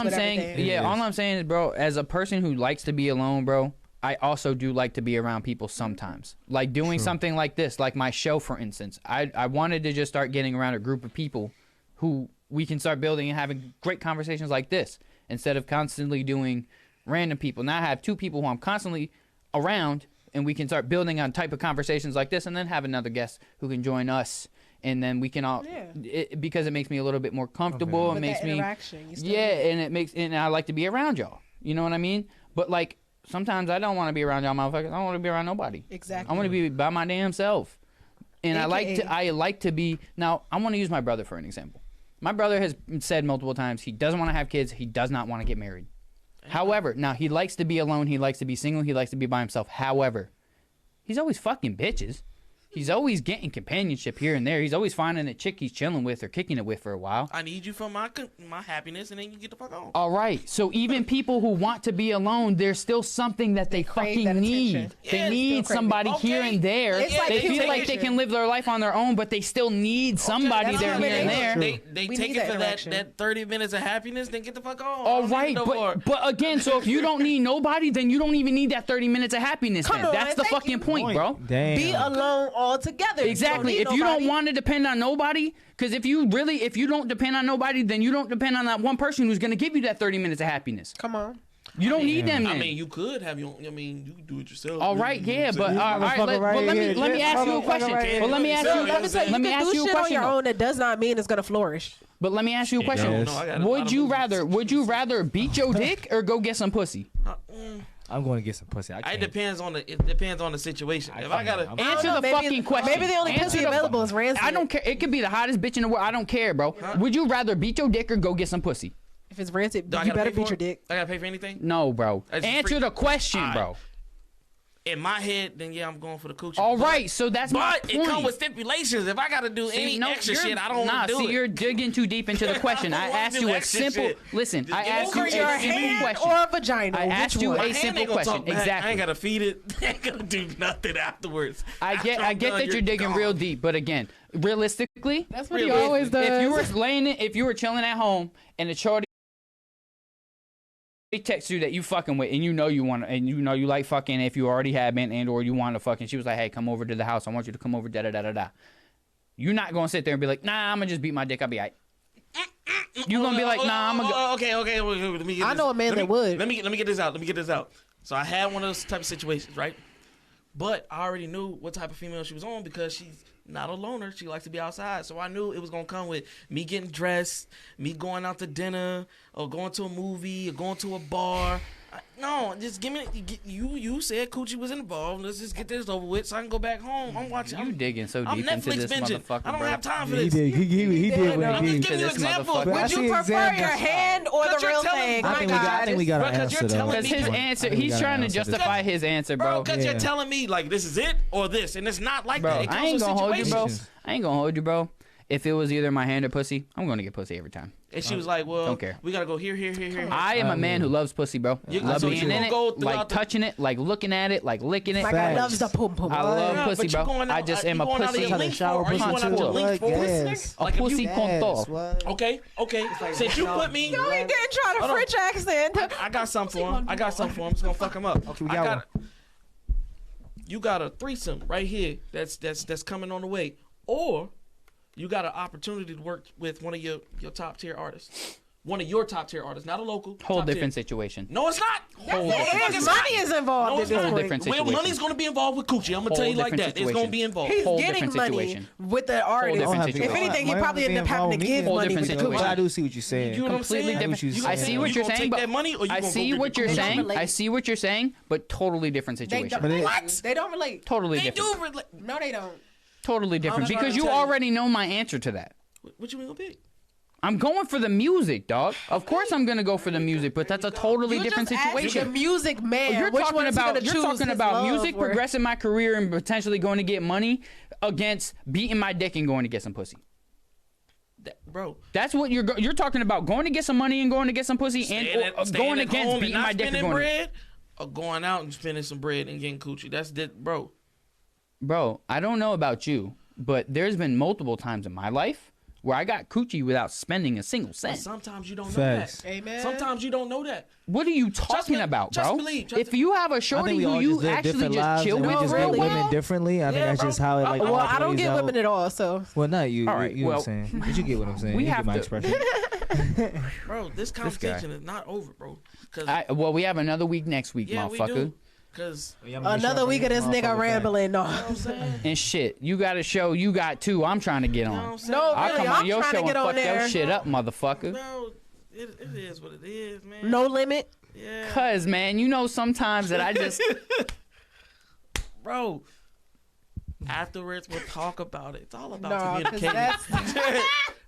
I'm saying is, bro, as a person who likes to be alone, bro, I also do like to be around people sometimes. Like doing something like this, like my show, for instance. I wanted to just start getting around a group of people who we can start building and having great conversations like this instead of constantly doing random people. Now I have two people who I'm constantly around, and we can start building on type of conversations like this and then have another guest who can join us. And then we can all, because it makes me a little bit more comfortable. It makes me, and I like to be around y'all. You know what I mean? But like sometimes I don't want to be around y'all motherfuckers. I don't want to be around nobody. Exactly. I want to be by my damn self. And I like to be. Now I want to use my brother for an example. My brother has said multiple times he doesn't want to have kids. He does not want to get married. However, now he likes to be alone. He likes to be single. He likes to be by himself. However, he's always fucking bitches. He's always getting companionship here and there. He's always finding a chick he's chilling with or kicking it with for a while. I need you for my happiness, and then you get the fuck on. All right. So even people who want to be alone, there's still something that they fucking need. They need somebody here and there. They feel like they can live their life on their own, but they still need somebody there here and there. They take it for that 30 minutes of happiness, then get the fuck on. All right. But again, so if you don't need nobody, then you don't even need that 30 minutes of happiness. That's the fucking point, bro. Damn. Be alone all together. Exactly. If you don't want to depend on nobody, because if you don't depend on nobody, then you don't depend on that one person who's going to give you that 30 minutes of happiness. Come on. You don't need them. Then. I mean, you could have your. I mean, you can do it yourself. All right, but all right. Let me ask you a question. Well, let me ask you a question. On your own, that does not mean it's going to flourish. But let me ask you a question. Would you rather beat your dick or go get some pussy? I'm going to get some pussy. It depends on the situation. If I gotta answer the fucking question, maybe the only pussy available is rancid. I don't care. It could be the hottest bitch in the world. I don't care, bro. Would you rather beat your dick or go get some pussy? If it's rancid, Do I you gotta better pay beat for your it? dick. I gotta pay for anything? No, bro. That's Answer free. the question, All right. bro. In my head, then yeah, I'm going for the coochie. All right, so that's my But point. it comes with stipulations. If I gotta do any extra shit, I don't want to do it. You're digging too deep into the question. I wanna asked do you a extra simple. shit. Listen, I Just asked you Over a your simple hand question. or a vagina. I asked Which you one? a My hand simple ain't gonna question. talk back. I Exactly. ain't gotta feed it. I ain't gonna do nothing afterwards. I get After I'm done, that you're digging gone. real deep, but again, realistically, That's what he Really? always does. if you were chilling at home and the shorty text you that you fucking with and you know you want and you know you like fucking if you already have been and or you want to fucking, she was like, hey, come over to the house, I want you to come over, da da da da da. You're not gonna sit there and be like, nah, I'm gonna just beat my dick, I'll be alright. You gonna be like, nah, I'm gonna Okay. Let me get I this. know a man that would. Let me get this out. So I had one of those type of situations, right? But I already knew what type of female she was on because she's not a loner. She likes to be outside. So I knew it was going to come with me getting dressed, me going out to dinner, or going to a movie, or going to a bar. No, just give me. You said coochie was involved. Let's just get this over with so I can go back home. I'm watching. You digging so I'm deep into Netflix this binging. motherfucker, I don't bro. have time for He this. did. He did what I'm he just did. giving you This examples. motherfucker. Would I you see prefer examples. your hand or the But you're real telling- thing? I My think God. we got an Because you're answer though. telling Because his me- answer, I think we he's got an trying to answer to justify his answer, Bro, bro. because Yeah. you're telling me like this is it or this, and it's not like that. It comes I ain't with gonna hold you, bro. situations. I ain't gonna hold you, bro. If it was either my hand or pussy, I'm gonna get pussy every time. And she was like, "Well, Don't care. we gotta go here." I am a man who loves pussy, bro. You- Love so being you in gonna it, go like throughout the- touching it, like looking at it, like licking it. My guy Facts. loves the pum pum. I love Yeah, pussy, but you bro. going I out- just you am a going out of pussy. your link Shower for? Are you pussy going out too. your link Like, for? yes. A Like, if pussy you- con todo. Okay. Since you put me, No, he didn't try to Hold on. French accent. I got something for him. I'm just gonna fuck him up. Okay, we got You got a threesome right here. That's coming on the way, or you got an opportunity to work with one of your top tier artists. One of your top tier artists, not a local. Whole top different tier. situation. No, it's not. Whole Yes, different his money is involved No, in it's this not. Whole point. different Well, situation. money's gonna be involved with coochie. I'm gonna tell you like different that. It's gonna situation. be involved. He's Whole getting different money situation. with the artist. different If situation. anything, he My probably wife end up be having to involved give with me. Whole money different with the situation. But I coochie. do see what you're saying. You know what I'm Completely saying? different. You You gonna I see take- what you you're gonna saying, take but that money, or you I gonna see go what get you're the coochie? saying. relate. I see what you're saying, but totally different They situation. don't, What? they don't relate. Totally They different. do. No, they don't. Totally different. trying Because to you tell you. already know my answer to that. What you gonna pick? I'm going for the music, dog. Of course I'm gonna go for the music, but that's a totally You different just asked the situation. music man. You're which talking one is he about gonna choose his music love for? progressing my career and potentially going to get money against beating my dick and going to get some pussy. Bro, That's what you're talking about. Going to get some money and going to get some pussy staying and at- or staying going at against home and beating not my dick and spending going. bread, or going out and spending some bread and getting coochie. That's bro. Bro, I don't know about you, but there's been multiple times in my life where I got coochie without spending a single But cent. sometimes you don't know Facts. that. Amen. Sometimes you don't know that. What are you talking be- about, just bro? believe, If you have a I shorty think we who all you just live actually different just lives chill and with we just real get well, women differently. I think Yeah, that's bro. just how it like. Well, always I don't plays get out. women at all, so. Well, not you. All right, You know well, what I'm saying. But you get what I'm saying. we You have get my to- expression. Bro, this conversation is not over, bro. Cause well, we have another week next week, yeah, we motherfucker. do. Cause Another week of this nigga rambling. No. you know what I'm saying. And shit, you got a show you got too. I'm trying to get You know what on. I'm saying? No, I'll really, come on I'm your trying show to get and on fuck there. your shit up, motherfucker. Bro, it is what it is, man. No limit. Yeah. Cause man, you know sometimes that I just Bro, afterwards we'll talk about it. It's all about No, 'cause communicating.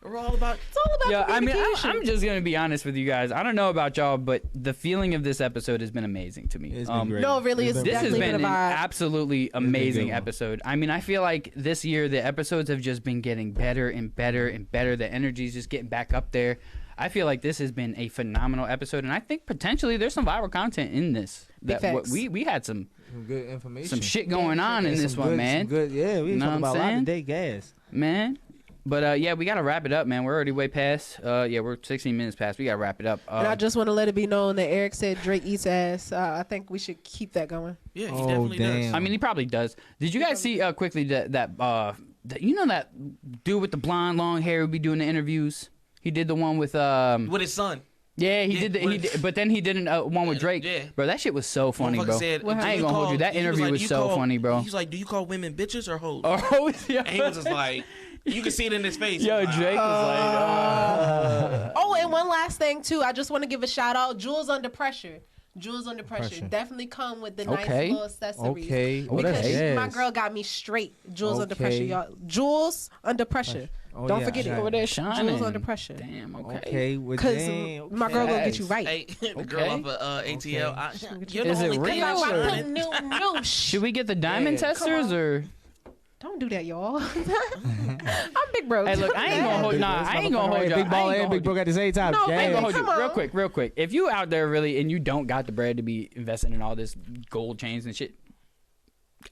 We're all about. It's all about yeah. I mean, communication. I'm just gonna be honest with you guys. I don't know about y'all, but the feeling of this episode has been amazing to me. It's been great. No, really, it's This has definitely been been an a vibe. absolutely amazing one. episode. I mean, I feel like this year the episodes have just been getting better and better and better. The energy's just getting back up there. I feel like this has been a phenomenal episode, and I think potentially there's some viral content in this. Big facts. We had some good information. some shit going on in this one, man. Good, yeah, we Know talking what I'm about a lot saying? today, gas. Man. But yeah, we gotta wrap it up, man. We're already way past. Yeah, we're 16 minutes past. We gotta wrap it up. And I just want to let it be known that Eric said Drake eats ass. I think we should keep that going. Yeah, he Oh, definitely damn. does. I mean, he probably does. Did you guys see quickly that you know that dude with the blonde long hair who be doing the interviews? He did the one with With his son. Yeah, he Yeah, did. with- But then he did one with Drake. Yeah. Bro, that shit was so funny, Motherfucker bro. said, What "Do I ain't you gonna hold call-" you. That he was interview like, was "Do you so call-" funny, bro. He's like, "Do you call women bitches or hoes?" Oh yeah. And he was just like, you can see it in his face. Yo, He's like, Drake was like, Oh, and one last thing too. I just want to give a shout out. Jules Under Pressure. Jewels Under Pressure. Pressure. Definitely come with the Okay. nice little accessories. Okay. Oh, Because that's my yes. girl got me straight. Jewels Under Pressure, Okay. y'all. Jewels Under Pressure. Oh, Don't yeah, forget I it. got Over there shining. Jewels Under Pressure. Damn. Okay. Okay. Well, Because damn, my girl gonna get you facts. right. Hey, the girl Okay. off of ATL. Okay. You're the Is it only real thing or- shining. No, Should we get the diamond Yeah. testers or? Don't do that, y'all. I'm big bro. Hey, look, I ain't gonna hold. Nah, I ain't gonna hold you. Big ball I ain't and gonna big hold broke at the same time. No, I ain't Hey, gonna hold you. come on. Real quick. If you out there really and you don't got the bread to be investing in all this gold chains and shit,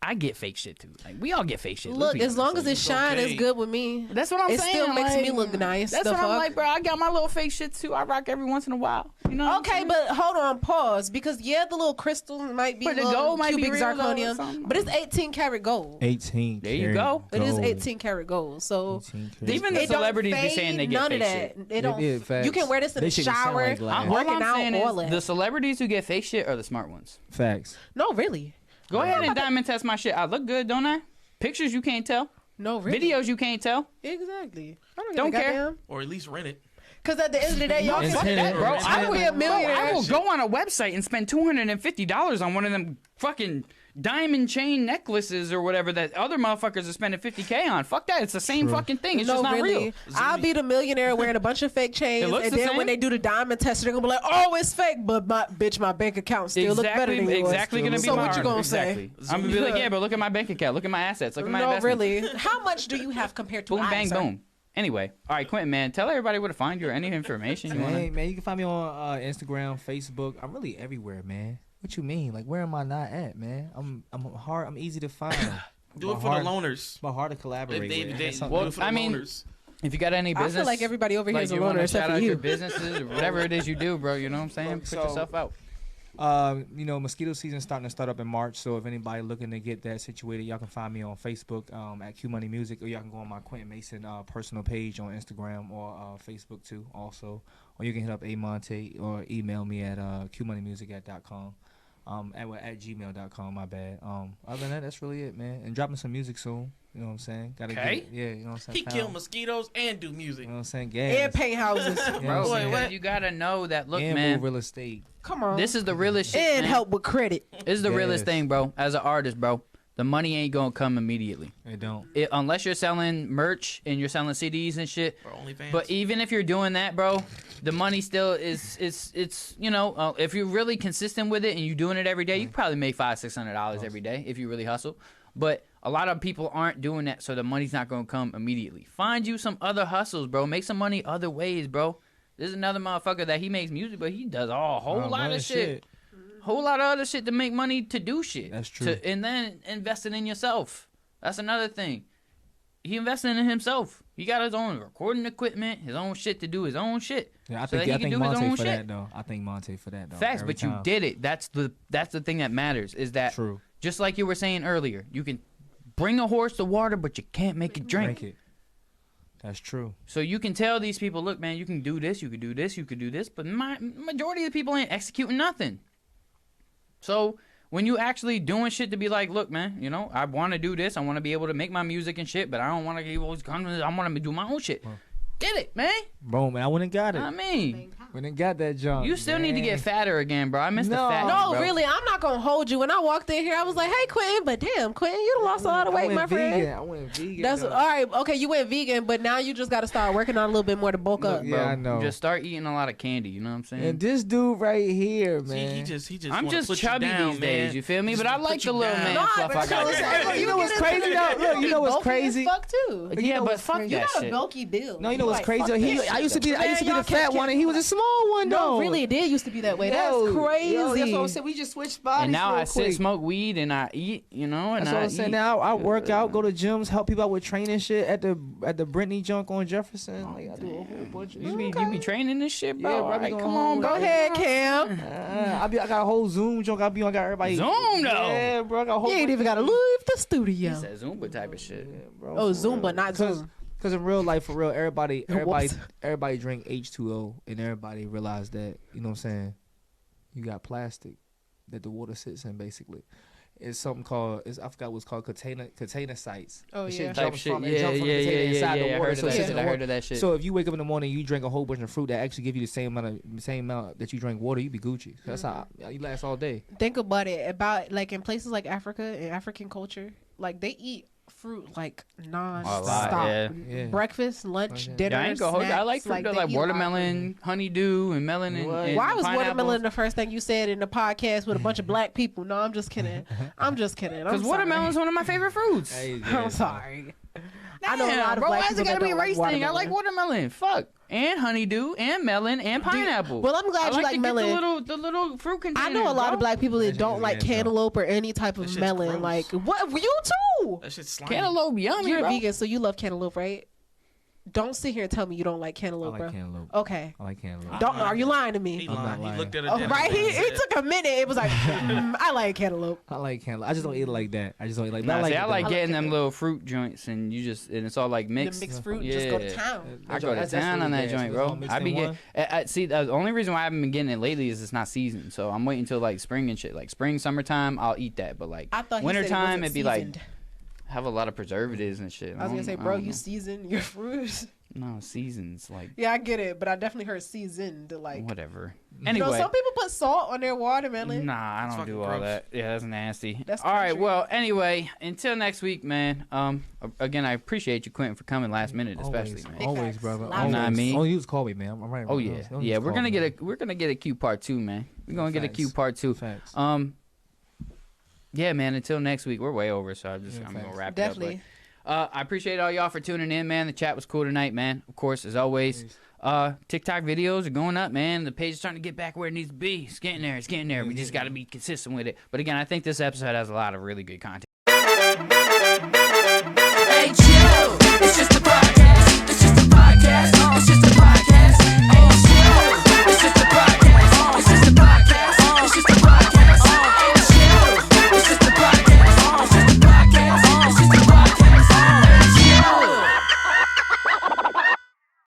I get fake shit too. Like we all get fake shit. Look, as long as it shine, okay. it's good with me. That's what I'm It saying. still makes like, me look nice. That's the what fuck? I'm like, bro. I got my little fake shit too. I rock every once in a while. You know? Okay, but hold on, pause. Because yeah, the little crystals might be But the little gold might be cubic real, though, or zirconium, something. but it's 18 karat gold. 18. There you go. It is 18 karat gold. So 18 karat. Even the it don't celebrities be fade, saying they get none fake of shit. that. It don't. Yeah, facts. You can wear this in They the shit can sound shower, like glass. All working I'm out, saying all is that. the celebrities who get fake shit are the smart ones. Facts. No, really. Go ahead and diamond test my shit. I look good, don't I? Pictures you can't tell. No, really. Videos you can't tell. Exactly. I Don't care. Or at least rent it. Because at the end of the day, y'all It's can ten- that, Bro, it's I ten- will, be a bro, millionaire. I will go on a website and spend $250 on one of them fucking diamond chain necklaces or whatever that other motherfuckers are spending $50K on. Fuck that. It's the same fucking thing. It's no, just not really. real. I'll be the millionaire wearing a bunch of fake chains, It looks and the then same. when they do the diamond test, they're gonna be like, "Oh, it's fake," but my bank account still look better than yours. Exactly gonna be So my what you argument. gonna say? Exactly. I'm gonna be like, yeah, but look at my bank account. Look at my assets. Look at my No, investments. really. How much do you have compared to Boom, I, bang, sir? boom. Anyway, all right, Quentin, man, tell everybody where to find you or any information you want. Hey, man, you can find me on Instagram, Facebook. I'm really everywhere, man. What you mean? Like, where am I not at, man? I'm hard. I'm easy to find. Do it for the loners. But hard to collaborate with. They That's do something- it for the I mean, loners. If you got any I business, feel like everybody over here is a you loner wanna except shout for out your you. businesses or whatever it is you do, bro. You know what I'm saying? Put So- yourself out. Mosquito season starting to start up in March. So if anybody looking to get that situated, y'all can find me on Facebook at QMoneyMusik, or y'all can go on my Quentin Mason personal page on Instagram or Facebook too, also. Or you can hit up Monte or email me at QMoneyMusik@.com. At gmail.com, my bad. Other than that, that's really it, man. And dropping some music soon. You know what I'm saying? Gotta Okay. get, yeah, you know what I'm saying? He kill mosquitoes and do music. You know what I'm saying? And Gas. paint houses. You know Bro, what I'm saying? what? you gotta know that. Look, And man, move real estate. Come on. this is the realest shit. and man. help with credit. This is the realest Yes. thing, bro. As an artist, bro, the money ain't gonna come immediately. They don't. Unless you're selling merch and you're selling CDs and shit. For OnlyFans. But even if you're doing that, bro, the money still is it's you know, if you're really consistent with it and you're doing it every day, you can probably make $500-$600 every day if you really hustle. But a lot of people aren't doing that, so the money's not gonna come immediately. Find you some other hustles, bro. Make some money other ways, bro. There's another motherfucker that he makes music, but he does a whole lot of shit. Whole lot of other shit to make money to do shit. That's true. And then investing in yourself. That's another thing. He invested in himself. He got his own recording equipment, his own shit to do his own shit. Yeah, I so that think he can do his Monte own for shit. that though. I think Monte for that though. Facts, every but you time. did it. That's the thing that matters. Is that True. just like you were saying earlier, you can bring a horse to water, but you can't make it drink. It. That's true. So you can tell these people, look, man, you can do this, you can do this, you can do this, but majority of the people ain't executing nothing. So when you actually doing shit to be like, look, man, you know, I want to do this, I want to be able to make my music and shit, but I don't want to always come. I want to do my own shit. Get it, man. Bro, man, I wouldn't got it. I mean, Wouldn't got that junk. you still need to get fatter again, bro. I miss the No. fat. No, bro. really, I'm not gonna hold you. When I walked in here, I was like, "Hey, Quentin," but damn, Quentin, you done lost a lot of weight, my friend. I went vegan. That's though. all right. Okay, you went vegan, but now you just got to start working on a little bit more to bulk up. Look, Yeah, bro, I know. Just start eating a lot of candy. You know what I'm saying? And this dude right here, See, man. he just I'm wanna just put you chubby down, these man. days. You feel me? He But just I wanna like put the you little down. man No, fluff but I got. you You know what's crazy though? Look, you know what's crazy? Fuck too. Yeah, but fuck You that got a shit. bulky build. No, you know what's Like, crazy? fuck Though? that I used to be, shit. I used to be Man, the y'all fat kept- one, and he was a small one though. No, really, it did used to be that way. That's Yo, crazy. Yo, that's what I'm saying. We just switched bodies. And now real I sit, quick. smoke weed, and I eat. You know, and That's what I I'm saying. eat. Now I work out, go to gyms, help people out with training shit at the Brittany junk on Jefferson. Like I do a whole bunch of You be training this shit, bro. Yeah, bro, I All be right, going come home on, with bro. Go ahead, Cam. I got a whole Zoom junk. I got everybody. Zoom, though. Yeah, bro. I got a whole. You ain't bunch even got to of- leave the studio. He said Zumba type of shit. Yeah, bro, Oh, for Zumba, real. not Zoom. Because in real life, for real, everybody Whoops. drink H2O, and everybody realize that, you know what I'm saying, you got plastic that the water sits in, basically. is something called I forgot what's called container sites. Oh, The yeah. shit Type jumps shit. from, it Yeah, jumps from yeah, the container yeah, inside yeah, the yeah. I water. heard of So it that sits shit. in I the heard water. of that shit. So if you wake up in the morning and you drink a whole bunch of fruit that actually give you the same amount that you drink water, you be Gucci. So that's how you last all day. Think about it. About like in places like Africa and African culture, like they eat fruit like non-stop. Yeah. Breakfast, lunch, dinner. Yeah, I ain't gonna hold you. I like fruit though, they like eat a lot of watermelon, honeydew, and melon and Why was pineapple. watermelon the first thing you said in the podcast with a bunch of black people? No, I'm just kidding. I'm just kidding. Because watermelon's one of my favorite fruits. I'm sorry. Damn, I know a lot of bro, black why is people it gotta that be a don't like race thing? I like watermelon. watermelon. Fuck. And honeydew, and melon, and pineapple. Well, I'm glad I you like to melon. Get the little fruit containers. I know a lot of black people that That don't shit like is nasty. cantaloupe or any type of shit's melon. gross. Like, what? You too. That shit's slimy. Cantaloupe, yummy, You're bro. a vegan, so you love cantaloupe, right? Don't sit here and tell me you don't like I cantaloupe, like bro. cantaloupe. Okay. I like cantaloupe. Don't. Are you lying to He me? I'm not lying. He lying. looked at it. Oh, right. It took a minute. It was like, I like cantaloupe. I like cantaloupe. I just don't eat it like that. I just don't eat it like Nah, that. see, I like I getting like them it. little fruit joints, and it's all like mixed. The mixed fruit, just go to Yeah. town. I go to town on that joint, bro. I be getting. See, the only reason why I haven't been getting it lately is it's not seasoned. So I'm waiting until like spring and shit. Like spring, summertime, I'll eat that. But like I thought he wintertime, said it it'd be like seasoned. have a lot of preservatives and shit. I was gonna say, I bro, don't you know. season your fruits. No, seasons like Yeah, I get it, but I definitely heard seasoned. Like, whatever. you Anyway, know, some people put salt on their watermelon. nah, I don't fucking do all gross. that. Yeah, that's nasty. That's all right. country. Well, anyway, until next week, man. Again, I appreciate you, Quentin, for coming last minute, especially, man. Big Always, facts. brother. Loud Always. Nah, me. Oh, you just call me, man. I'm right. Oh yeah, yeah. We're gonna get a Q part 2, man. We're gonna get a Q part 2. Facts. Yeah, man. Until next week, we're way over, so I'm gonna facts. wrap Definitely. it up. But, I appreciate all y'all for tuning in, man. The chat was cool tonight, man. Of course, as always. TikTok videos are going up, man. The page is starting to get back where it needs to be. It's getting there. It's getting there. We just got to be consistent with it. But again, I think this episode has a lot of really good content.